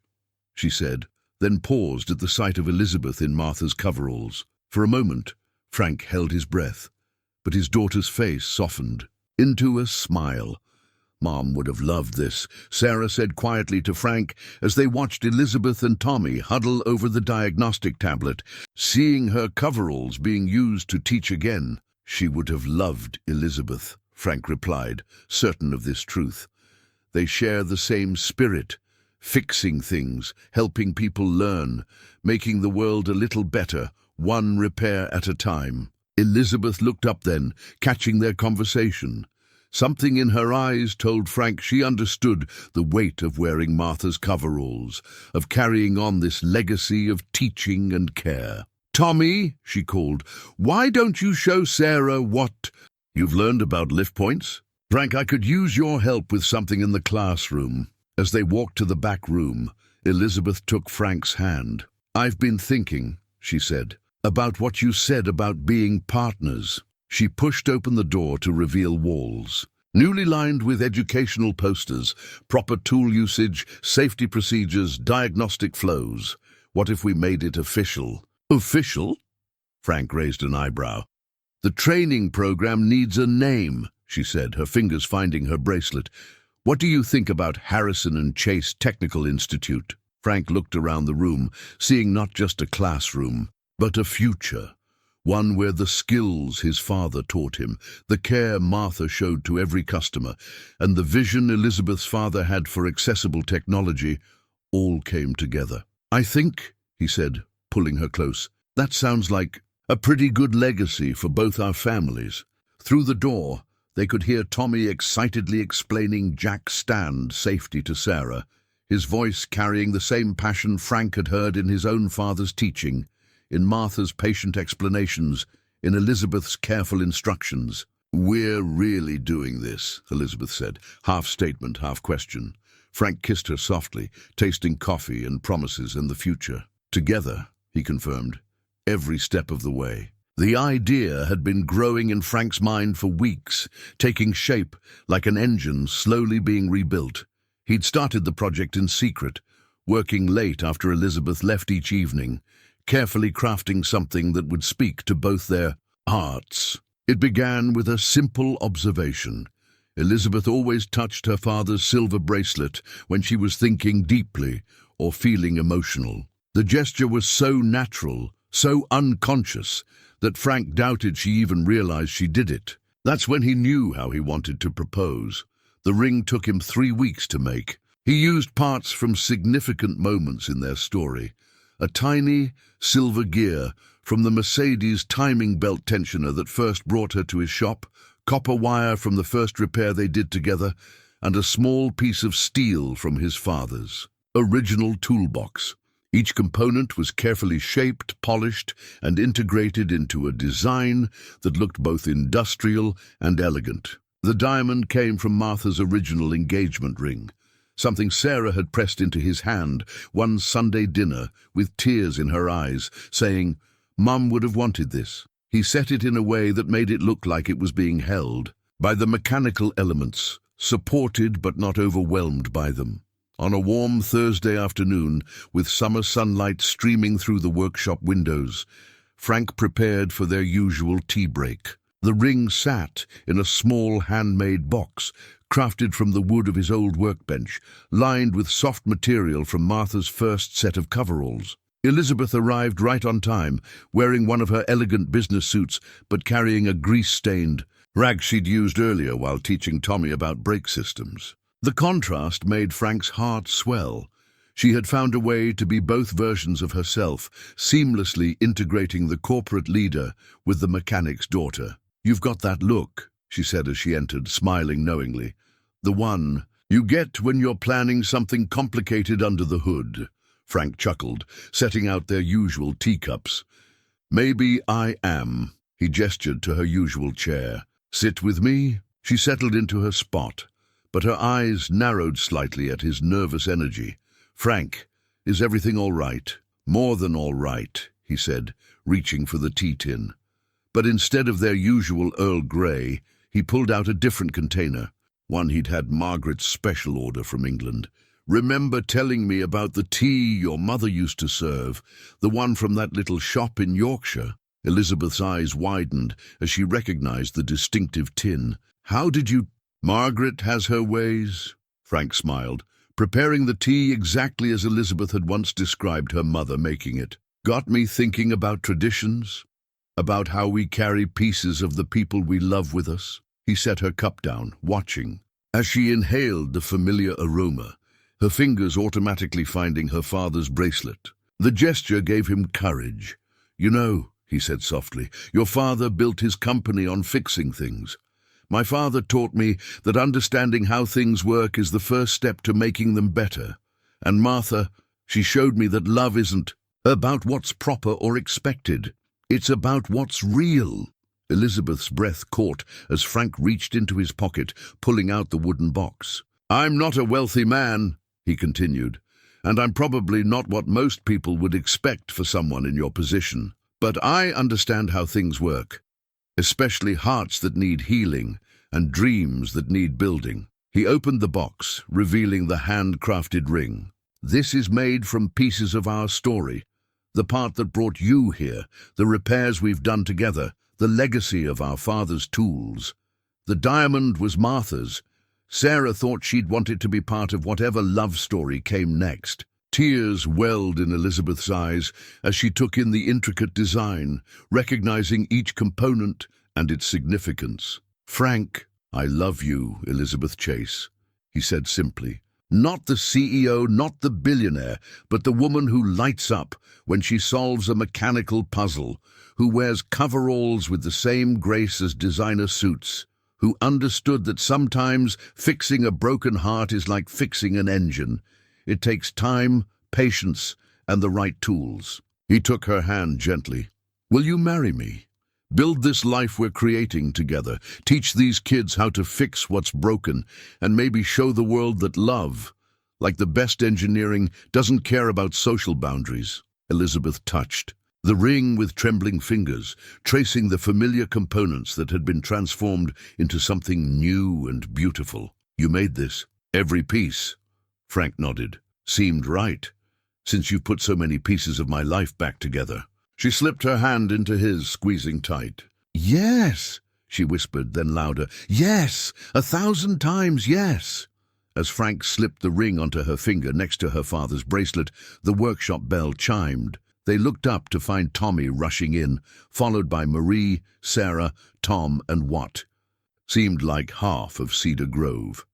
she said, then paused at the sight of Elizabeth in Martha's coveralls. For a moment, Frank held his breath, but his daughter's face softened into a smile. "Mom would have loved this," Sarah said quietly to Frank as they watched Elizabeth and Tommy huddle over the diagnostic tablet, seeing her coveralls being used to teach again. "She would have loved Elizabeth," Frank replied, certain of this truth. "They share the same spirit, fixing things, helping people learn, making the world a little better, one repair at a time." Elizabeth looked up then, catching their conversation. Something in her eyes told Frank she understood the weight of wearing Martha's coveralls, of carrying on this legacy of teaching and care. "Tommy," she called, "why don't you show Sarah what you've learned about lift points?" "Frank, I could use your help with something in the classroom." As they walked to the back room, Elizabeth took Frank's hand. "I've been thinking," she said, "about what you said about being partners." She pushed open the door to reveal walls, newly lined with educational posters, proper tool usage, safety procedures, diagnostic flows. "What if we made it official?" "Official?" Frank raised an eyebrow. "The training program needs a name," she said, her fingers finding her bracelet. "What do you think about Harrison and Chase Technical Institute?" Frank looked around the room, seeing not just a classroom, but a future. One where the skills his father taught him, the care Martha showed to every customer, and the vision Elizabeth's father had for accessible technology all came together. "I think," he said, pulling her close, "that sounds like a pretty good legacy for both our families." Through the door, they could hear Tommy excitedly explaining Jack Stand safety to Sarah, his voice carrying the same passion Frank had heard in his own father's teaching, in Martha's patient explanations, in Elizabeth's careful instructions. "We're really doing this," Elizabeth said, half statement, half question. Frank kissed her softly, tasting coffee and promises and the future. Together, he confirmed, every step of the way. The idea had been growing in Frank's mind for weeks, taking shape like an engine slowly being rebuilt. He'd started the project in secret, working late after Elizabeth left each evening, carefully crafting something that would speak to both their hearts. It began with a simple observation. Elizabeth always touched her father's silver bracelet when she was thinking deeply or feeling emotional. The gesture was so natural, so unconscious, that Frank doubted she even realized she did it. That's when he knew how he wanted to propose. The ring took him 3 weeks to make. He used parts from significant moments in their story. A tiny silver gear from the Mercedes timing belt tensioner that first brought her to his shop, copper wire from the first repair they did together, and a small piece of steel from his father's original toolbox. Each component was carefully shaped, polished, and integrated into a design that looked both industrial and elegant. The diamond came from Martha's original engagement ring, something Sarah had pressed into his hand one Sunday dinner with tears in her eyes, saying, "Mum would have wanted this." He set it in a way that made it look like it was being held by the mechanical elements, supported but not overwhelmed by them. On a warm Thursday afternoon, with summer sunlight streaming through the workshop windows, Frank prepared for their usual tea break. The ring sat in a small handmade box, crafted from the wood of his old workbench, lined with soft material from Martha's first set of coveralls. Elizabeth arrived right on time, wearing one of her elegant business suits, but carrying a grease-stained rag she'd used earlier while teaching Tommy about brake systems. The contrast made Frank's heart swell. She had found a way to be both versions of herself, seamlessly integrating the corporate leader with the mechanic's daughter. "You've got that look," she said as she entered, smiling knowingly. "The one you get when you're planning something complicated under the hood." Frank chuckled, setting out their usual teacups. "Maybe I am." He gestured to her usual chair. "Sit with me." She settled into her spot, but her eyes narrowed slightly at his nervous energy. "Frank, is everything all right?" "More than all right," he said, reaching for the tea tin. But instead of their usual Earl Grey, he pulled out a different container, one he'd had Margaret's special order from England. "Remember telling me about the tea your mother used to serve, the one from that little shop in Yorkshire?" Elizabeth's eyes widened as she recognized the distinctive tin. "How did you—" "Margaret has her ways," Frank smiled, preparing the tea exactly as Elizabeth had once described her mother making it. "Got me thinking about traditions, about how we carry pieces of the people we love with us." He set her cup down, watching. As she inhaled the familiar aroma, her fingers automatically finding her father's bracelet. The gesture gave him courage. "You know," he said softly, "your father built his company on fixing things. My father taught me that understanding how things work is the first step to making them better. And Martha, she showed me that love isn't about what's proper or expected. It's about what's real." Elizabeth's breath caught as Frank reached into his pocket, pulling out the wooden box. "I'm not a wealthy man," he continued, "and I'm probably not what most people would expect for someone in your position. But I understand how things work, especially hearts that need healing and dreams that need building." He opened the box, revealing the handcrafted ring. "This is made from pieces of our story, the part that brought you here, the repairs we've done together, the legacy of our father's tools. The diamond was Martha's. Sarah thought she'd want it to be part of whatever love story came next." Tears welled in Elizabeth's eyes as she took in the intricate design, recognizing each component and its significance. "Frank, I love you, Elizabeth Chase," he said simply. "Not the CEO, not the billionaire, but the woman who lights up when she solves a mechanical puzzle, who wears coveralls with the same grace as designer suits, who understood that sometimes fixing a broken heart is like fixing an engine. It takes time, patience, and the right tools." He took her hand gently. "Will you marry me? Build this life we're creating together. Teach these kids how to fix what's broken, and maybe show the world that love, like the best engineering doesn't care about social boundaries. Elizabeth touched the ring with trembling fingers, tracing the familiar components that had been transformed into something new and beautiful. You made this? Every piece? Frank nodded. Seemed right, since you've put so many pieces of my life back together. She slipped her hand into his, squeezing tight. Yes, she whispered, then louder. Yes, 1,000 times yes. As Frank slipped the ring onto her finger next to her father's bracelet, the workshop bell chimed. They looked up to find Tommy rushing in, followed by Marie, Sarah, Tom, and Watt. Seemed like half of Cedar Grove.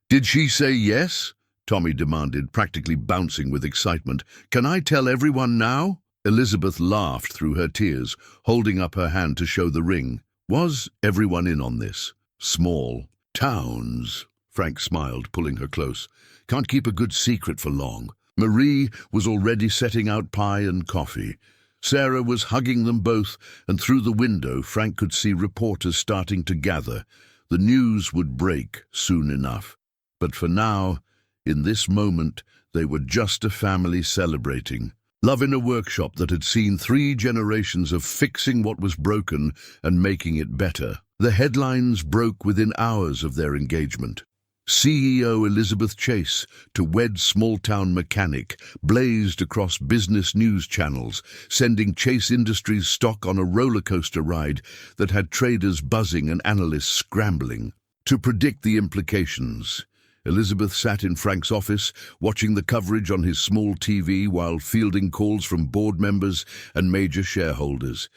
Did she say yes? Tommy demanded, practically bouncing with excitement. Can I tell everyone now? Elizabeth laughed through her tears, holding up her hand to show the ring. Was everyone in on this? Small towns. Frank smiled, pulling her close. Can't keep a good secret for long. Marie was already setting out pie and coffee. Sarah was hugging them both, and through the window Frank could see reporters starting to gather. The news would break soon enough. But for now, in this moment, they were just a family celebrating. Love in a workshop that had seen 3 generations of fixing what was broken and making it better. The headlines broke within hours of their engagement. CEO Elizabeth Chase to wed small-town mechanic blazed across business news channels, sending Chase Industries stock on a roller coaster ride that had traders buzzing and analysts scrambling. To predict the implications, Elizabeth sat in Frank's office, watching the coverage on his small TV while fielding calls from board members and major shareholders.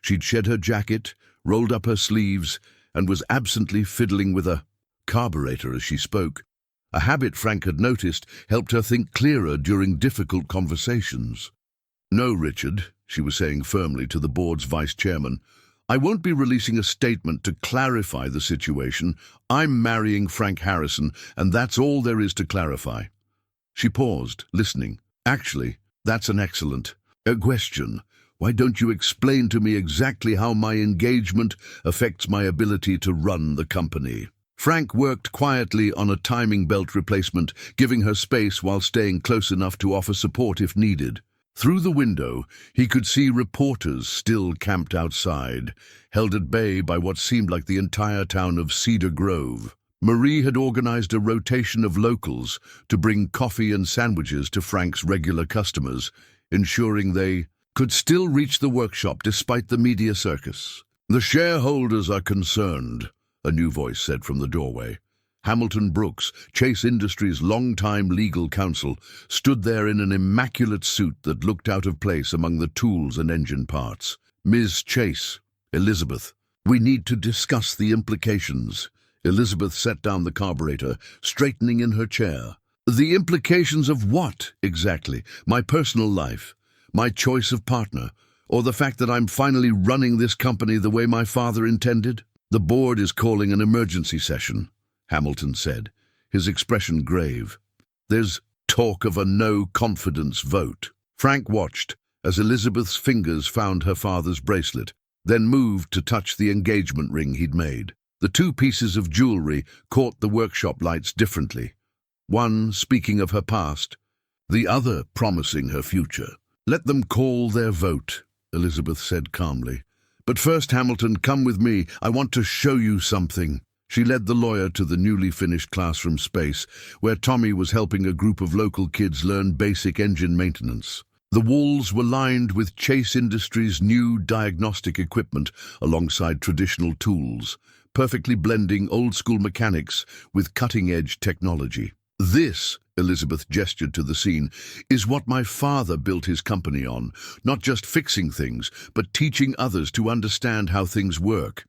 She'd shed her jacket, rolled up her sleeves, and was absently fiddling with a carburetor as she spoke. A habit Frank had noticed helped her think clearer during difficult conversations. No, Richard, she was saying firmly to the board's vice chairman. I won't be releasing a statement to clarify the situation. I'm marrying Frank Harrison, and that's all there is to clarify. She paused, listening. Actually, that's an excellent question. Why don't you explain to me exactly how my engagement affects my ability to run the company? Frank worked quietly on a timing belt replacement, giving her space while staying close enough to offer support if needed. Through the window, he could see reporters still camped outside, held at bay by what seemed like the entire town of Cedar Grove. Marie had organized a rotation of locals to bring coffee and sandwiches to Frank's regular customers, ensuring they could still reach the workshop despite the media circus. The shareholders are concerned, a new voice said from the doorway. Hamilton Brooks, Chase Industries' longtime legal counsel, stood there in an immaculate suit that looked out of place among the tools and engine parts. Ms. Chase, Elizabeth, we need to discuss the implications. Elizabeth set down the carburetor, straightening in her chair. The implications of what, exactly? My personal life? My choice of partner? Or the fact that I'm finally running this company the way my father intended? The board is calling an emergency session, Hamilton said, his expression grave. There's talk of a no-confidence vote. Frank watched as Elizabeth's fingers found her father's bracelet, then moved to touch the engagement ring he'd made. The 2 pieces of jewelry caught the workshop lights differently, one speaking of her past, the other promising her future. Let them call their vote, Elizabeth said calmly. But first, Hamilton, come with me. I want to show you something. She led the lawyer to the newly finished classroom space, where Tommy was helping a group of local kids learn basic engine maintenance. The walls were lined with Chase Industries' new diagnostic equipment alongside traditional tools, perfectly blending old-school mechanics with cutting-edge technology. This, Elizabeth gestured to the scene, is what my father built his company on, not just fixing things, but teaching others to understand how things work.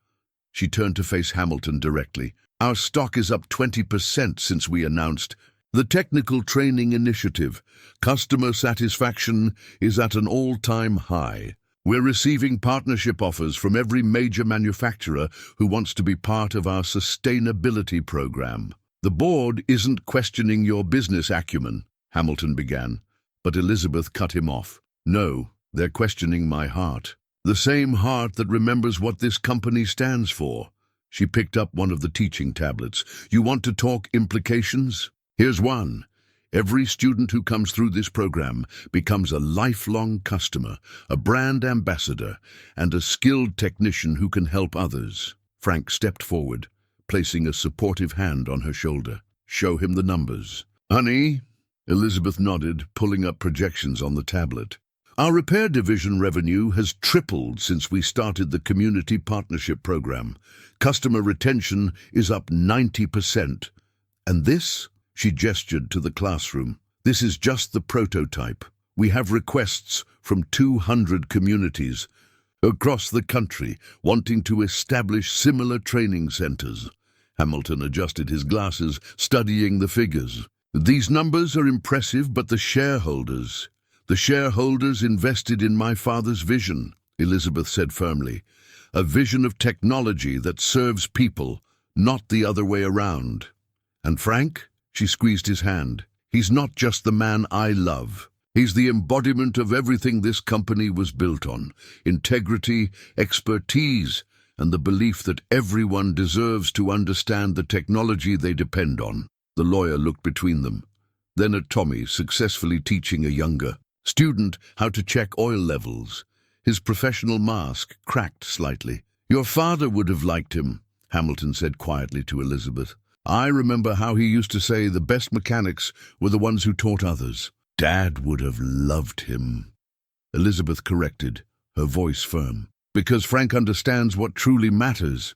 She turned to face Hamilton directly. Our stock is up 20% since we announced the Technical Training Initiative. Customer satisfaction is at an all-time high. We're receiving partnership offers from every major manufacturer who wants to be part of our sustainability program. The board isn't questioning your business acumen, Hamilton began, but Elizabeth cut him off. No, they're questioning my heart. The same heart that remembers what this company stands for. She picked up one of the teaching tablets. You want to talk implications? Here's one. Every student who comes through this program becomes a lifelong customer, a brand ambassador, and a skilled technician who can help others. Frank stepped forward, placing a supportive hand on her shoulder. Show him the numbers. Honey, Elizabeth nodded, pulling up projections on the tablet. Our repair division revenue has tripled since we started the community partnership program. Customer retention is up 90%. And this? She gestured to the classroom. This is just the prototype. We have requests from 200 communities across the country wanting to establish similar training centers. Hamilton adjusted his glasses, studying the figures. These numbers are impressive, but the shareholders invested in my father's vision, Elizabeth said firmly. A vision of technology that serves people, not the other way around. And Frank? She squeezed his hand. He's not just the man I love. He's the embodiment of everything this company was built on. Integrity, expertise, and the belief that everyone deserves to understand the technology they depend on. The lawyer looked between them, then at Tommy, successfully teaching a younger student how to check oil levels. His professional mask cracked slightly. Your father would have liked him, Hamilton said quietly to Elizabeth. I remember how he used to say the best mechanics were the ones who taught others. Dad would have loved him. Elizabeth corrected, her voice firm. Because Frank understands what truly matters.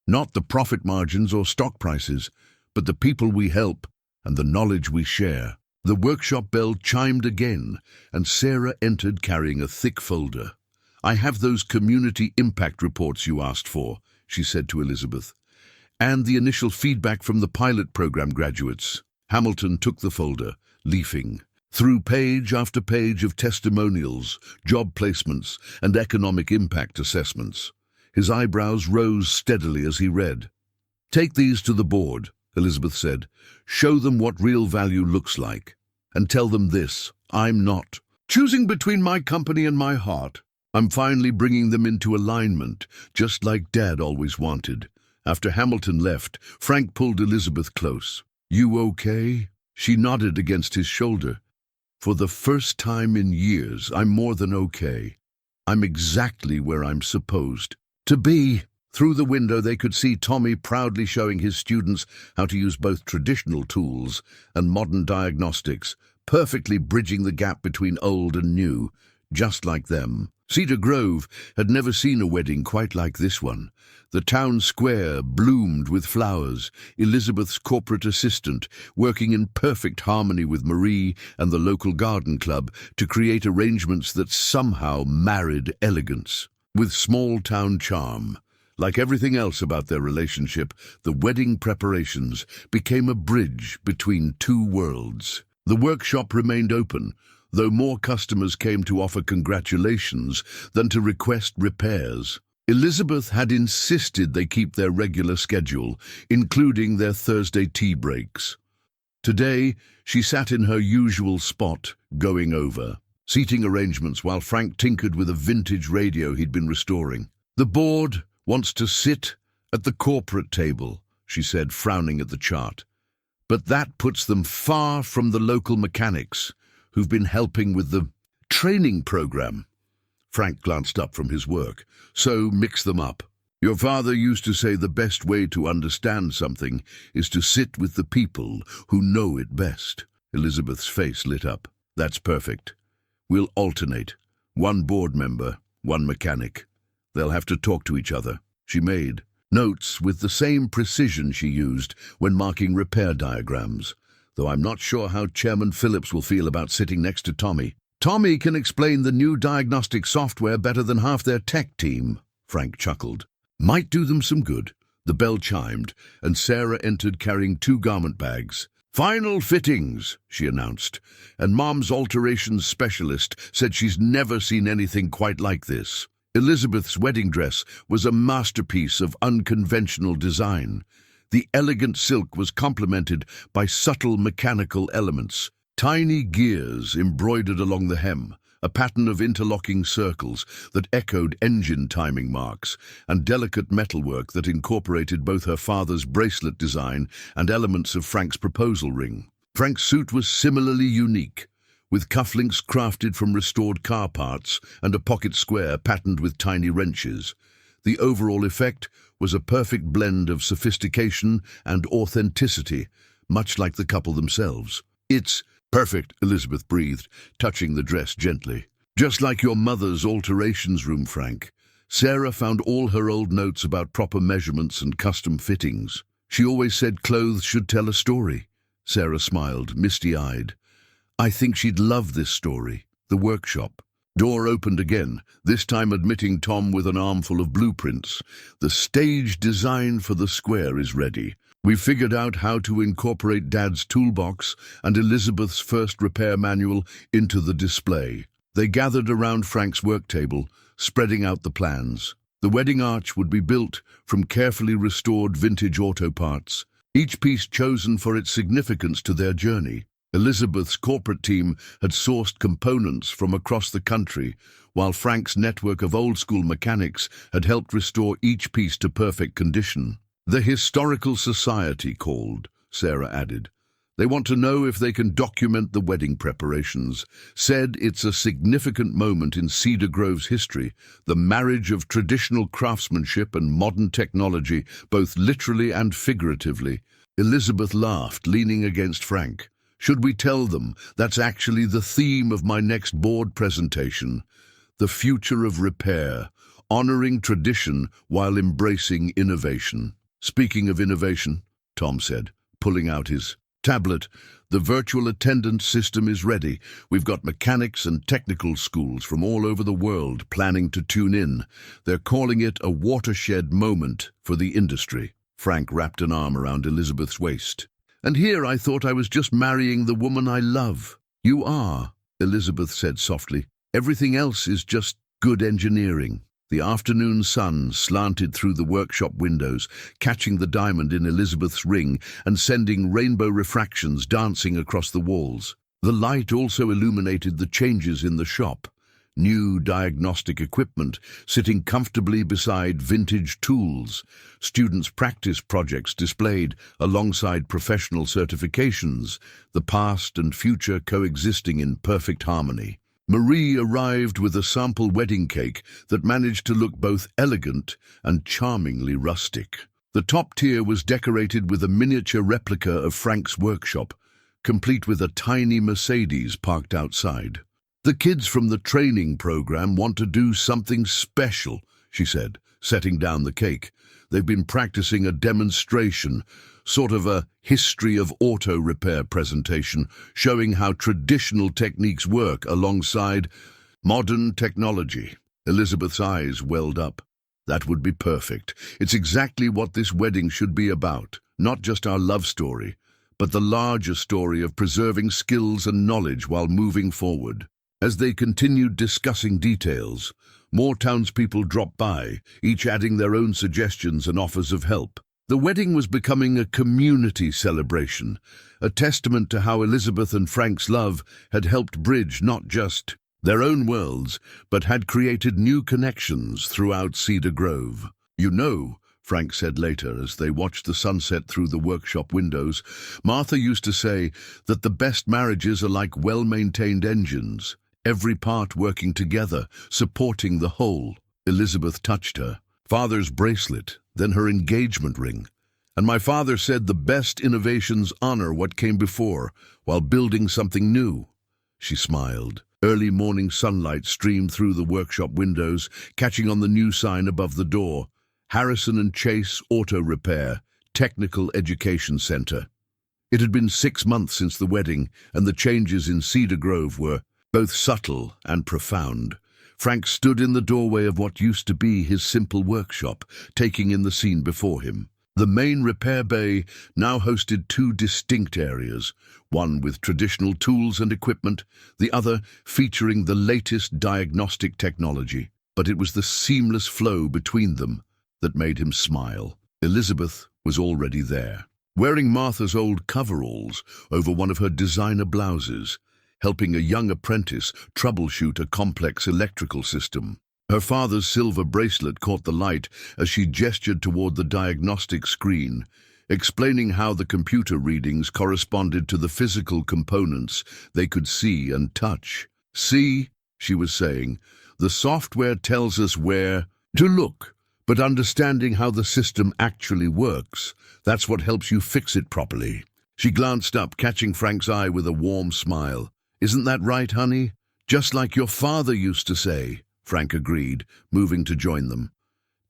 Not the profit margins or stock prices, but the people we help and the knowledge we share. The workshop bell chimed again, and Sarah entered carrying a thick folder. I have those community impact reports you asked for, she said to Elizabeth, and the initial feedback from the pilot program graduates. Hamilton took the folder, leafing through page after page of testimonials, job placements, and economic impact assessments. His eyebrows rose steadily as he read. Take these to the board, Elizabeth said. Show them what real value looks like. And tell them this, I'm not choosing between my company and my heart. I'm finally bringing them into alignment, just like Dad always wanted. After Hamilton left, Frank pulled Elizabeth close. You okay? She nodded against his shoulder. For the first time in years, I'm more than okay. I'm exactly where I'm supposed to be. Through the window, they could see Tommy proudly showing his students how to use both traditional tools and modern diagnostics, perfectly bridging the gap between old and new, just like them. Cedar Grove had never seen a wedding quite like this one. The town square bloomed with flowers, Elizabeth's corporate assistant working in perfect harmony with Marie and the local garden club to create arrangements that somehow married elegance with small-town charm. Like everything else about their relationship, the wedding preparations became a bridge between two worlds. The workshop remained open, though more customers came to offer congratulations than to request repairs. Elizabeth had insisted they keep their regular schedule, including their Thursday tea breaks. Today, she sat in her usual spot, going over seating arrangements while Frank tinkered with a vintage radio he'd been restoring. The board wants to sit at the corporate table, she said, frowning at the chart. But that puts them far from the local mechanics who've been helping with the training program. Frank glanced up from his work. So mix them up. Your father used to say the best way to understand something is to sit with the people who know it best. Elizabeth's face lit up. That's perfect. We'll alternate. One board member, one mechanic. They'll have to talk to each other. She made notes with the same precision she used when marking repair diagrams, though I'm not sure how Chairman Phillips will feel about sitting next to Tommy. Tommy can explain the new diagnostic software better than half their tech team, Frank chuckled. Might do them some good. The bell chimed, and Sarah entered carrying 2 garment bags. Final fittings, she announced, and Mom's alterations specialist said she's never seen anything quite like this. Elizabeth's wedding dress was a masterpiece of unconventional design. The elegant silk was complemented by subtle mechanical elements. Tiny gears embroidered along the hem, a pattern of interlocking circles that echoed engine timing marks, and delicate metalwork that incorporated both her father's bracelet design and elements of Frank's proposal ring. Frank's suit was similarly unique, with cufflinks crafted from restored car parts and a pocket square patterned with tiny wrenches. The overall effect was a perfect blend of sophistication and authenticity, much like the couple themselves. "It's perfect," Elizabeth breathed, touching the dress gently. "Just like your mother's alterations room, Frank." Sarah found all her old notes about proper measurements and custom fittings. "She always said clothes should tell a story." Sarah smiled, misty-eyed. "I think she'd love this story." The workshop. Door opened again, this time admitting Tom with an armful of blueprints. "The stage design for the square is ready. We figured out how to incorporate Dad's toolbox and Elizabeth's first repair manual into the display." They gathered around Frank's work table, spreading out the plans. The wedding arch would be built from carefully restored vintage auto parts, each piece chosen for its significance to their journey. Elizabeth's corporate team had sourced components from across the country, while Frank's network of old-school mechanics had helped restore each piece to perfect condition. "The Historical Society called," Sarah added. "They want to know if they can document the wedding preparations. Said it's a significant moment in Cedar Grove's history, the marriage of traditional craftsmanship and modern technology, both literally and figuratively." Elizabeth laughed, leaning against Frank. "Should we tell them that's actually the theme of my next board presentation? The future of repair, honoring tradition while embracing innovation." "Speaking of innovation," Tom said, pulling out his tablet, "the virtual attendance system is ready. We've got mechanics and technical schools from all over the world planning to tune in. They're calling it a watershed moment for the industry." Frank wrapped an arm around Elizabeth's waist. "And here I thought I was just marrying the woman I love." "You are," Elizabeth said softly. "Everything else is just good engineering." The afternoon sun slanted through the workshop windows, catching the diamond in Elizabeth's ring and sending rainbow refractions dancing across the walls. The light also illuminated the changes in the shop. New diagnostic equipment sitting comfortably beside vintage tools. Students' practice projects displayed alongside professional certifications, the past and future coexisting in perfect harmony. Marie arrived with a sample wedding cake that managed to look both elegant and charmingly rustic. The top tier was decorated with a miniature replica of Frank's workshop, complete with a tiny Mercedes parked outside. "The kids from the training program want to do something special," she said, setting down the cake. "They've been practicing a demonstration, sort of a history of auto repair presentation, showing how traditional techniques work alongside modern technology." Elizabeth's eyes welled up. "That would be perfect. It's exactly what this wedding should be about, not just our love story, but the larger story of preserving skills and knowledge while moving forward." As they continued discussing details, more townspeople dropped by, each adding their own suggestions and offers of help. The wedding was becoming a community celebration, a testament to how Elizabeth and Frank's love had helped bridge not just their own worlds, but had created new connections throughout Cedar Grove. "You know," Frank said later as they watched the sunset through the workshop windows, "Martha used to say that the best marriages are like well-maintained engines, every part working together, supporting the whole." Elizabeth touched her father's bracelet, then her engagement ring. "And my father said the best innovations honor what came before, while building something new." She smiled. Early morning sunlight streamed through the workshop windows, catching on the new sign above the door. Harrison and Chase Auto Repair, Technical Education Center. It had been 6 months since the wedding, and the changes in Cedar Grove were both subtle and profound. Frank stood in the doorway of what used to be his simple workshop, taking in the scene before him. The main repair bay now hosted 2 distinct areas, one with traditional tools and equipment, the other featuring the latest diagnostic technology. But it was the seamless flow between them that made him smile. Elizabeth was already there, wearing Martha's old coveralls over one of her designer blouses, helping a young apprentice troubleshoot a complex electrical system. Her father's silver bracelet caught the light as she gestured toward the diagnostic screen, explaining how the computer readings corresponded to the physical components they could see and touch. "See," she was saying, "the software tells us where to look, but understanding how the system actually works, that's what helps you fix it properly." She glanced up, catching Frank's eye with a warm smile. "Isn't that right, honey? Just like your father used to say," Frank agreed, moving to join them.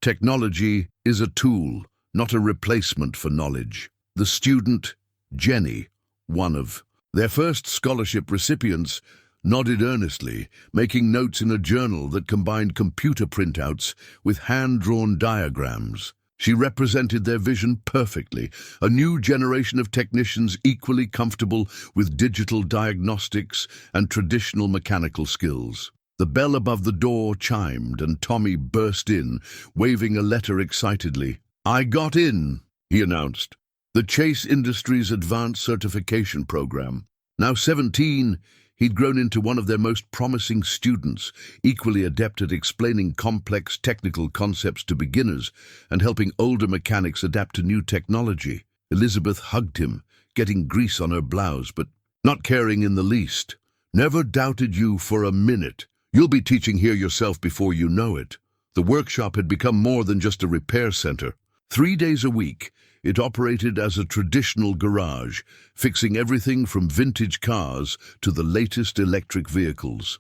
"Technology is a tool, not a replacement for knowledge." The student, Jenny, one of their first scholarship recipients, nodded earnestly, making notes in a journal that combined computer printouts with hand-drawn diagrams. She represented their vision perfectly, a new generation of technicians equally comfortable with digital diagnostics and traditional mechanical skills. The bell above the door chimed and Tommy burst in, waving a letter excitedly. "I got in," he announced. "The Chase Industries Advanced Certification Program." Now 17, he'd grown into one of their most promising students, equally adept at explaining complex technical concepts to beginners and helping older mechanics adapt to new technology. Elizabeth hugged him, getting grease on her blouse, but not caring in the least. "Never doubted you for a minute. You'll be teaching here yourself before you know it." The workshop had become more than just a repair center. 3 days a week, it operated as a traditional garage, fixing everything from vintage cars to the latest electric vehicles.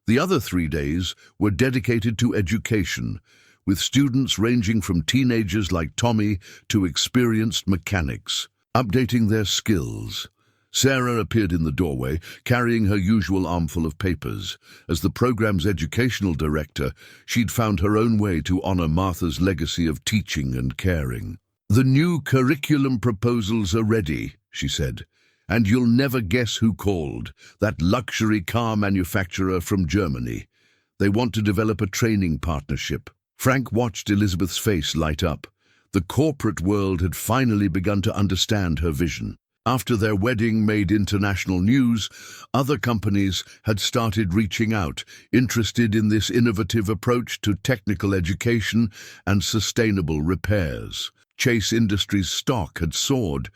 The other 3 days were dedicated to education, with students ranging from teenagers like Tommy to experienced mechanics, updating their skills. Sarah appeared in the doorway, carrying her usual armful of papers. As the program's educational director, she'd found her own way to honor Martha's legacy of teaching and caring. "The new curriculum proposals are ready," she said, "and you'll never guess who called. That luxury car manufacturer from Germany. They want to develop a training partnership." Frank watched Elizabeth's face light up. The corporate world had finally begun to understand her vision. After their wedding made international news, other companies had started reaching out, interested in this innovative approach to technical education and sustainable repairs. Chase Industries' stock had soared,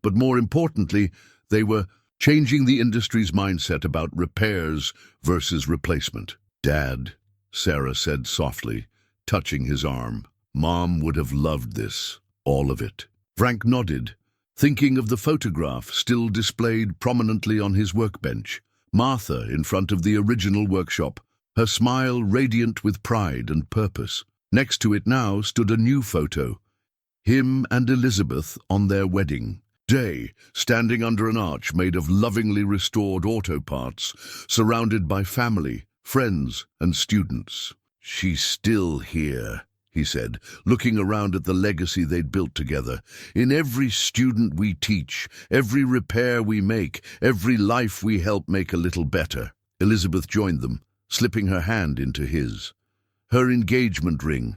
but more importantly, they were changing the industry's mindset about repairs versus replacement. "Dad," Sarah said softly, touching his arm. "Mom would have loved this, all of it." Frank nodded, thinking of the photograph still displayed prominently on his workbench. Martha in front of the original workshop, her smile radiant with pride and purpose. Next to it now stood a new photo, him and Elizabeth on their wedding day, standing under an arch made of lovingly restored auto parts, surrounded by family, friends, and students. "She's still here," he said, looking around at the legacy they'd built together. "In every student we teach, every repair we make, every life we help make a little better." Elizabeth joined them, slipping her hand into his. Her engagement ring,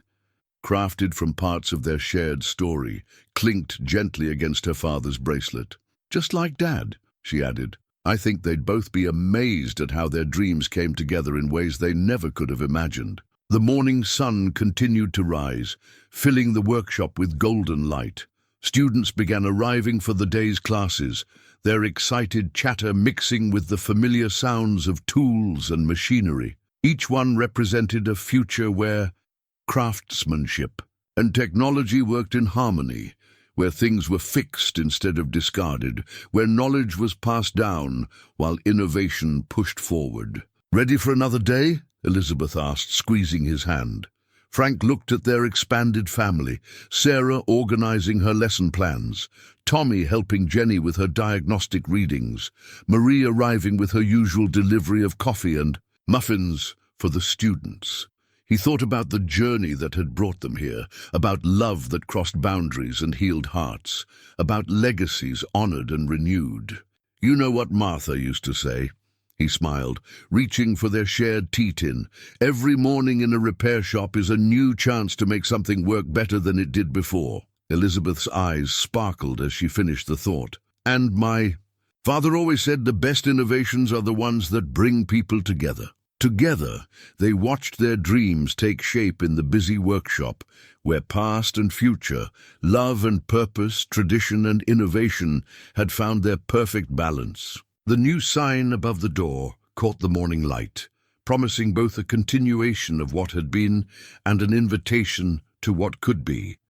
crafted from parts of their shared story, clinked gently against her father's bracelet. "Just like Dad," she added. "I think they'd both be amazed at how their dreams came together in ways they never could have imagined." The morning sun continued to rise, filling the workshop with golden light. Students began arriving for the day's classes, their excited chatter mixing with the familiar sounds of tools and machinery. Each one represented a future where craftsmanship and technology worked in harmony, where things were fixed instead of discarded, where knowledge was passed down while innovation pushed forward. "Ready for another day?" Elizabeth asked, squeezing his hand. Frank looked at their expanded family, Sarah organizing her lesson plans, Tommy helping Jenny with her diagnostic readings, Marie arriving with her usual delivery of coffee and muffins for the students. He thought about the journey that had brought them here, about love that crossed boundaries and healed hearts, about legacies honored and renewed. "You know what Martha used to say," he smiled, reaching for their shared tea tin. "Every morning in a repair shop is a new chance to make something work better than it did before." Elizabeth's eyes sparkled as she finished the thought. "And my father always said the best innovations are the ones that bring people together." Together, they watched their dreams take shape in the busy workshop, where past and future, love and purpose, tradition and innovation had found their perfect balance. The new sign above the door caught the morning light, promising both a continuation of what had been and an invitation to what could be.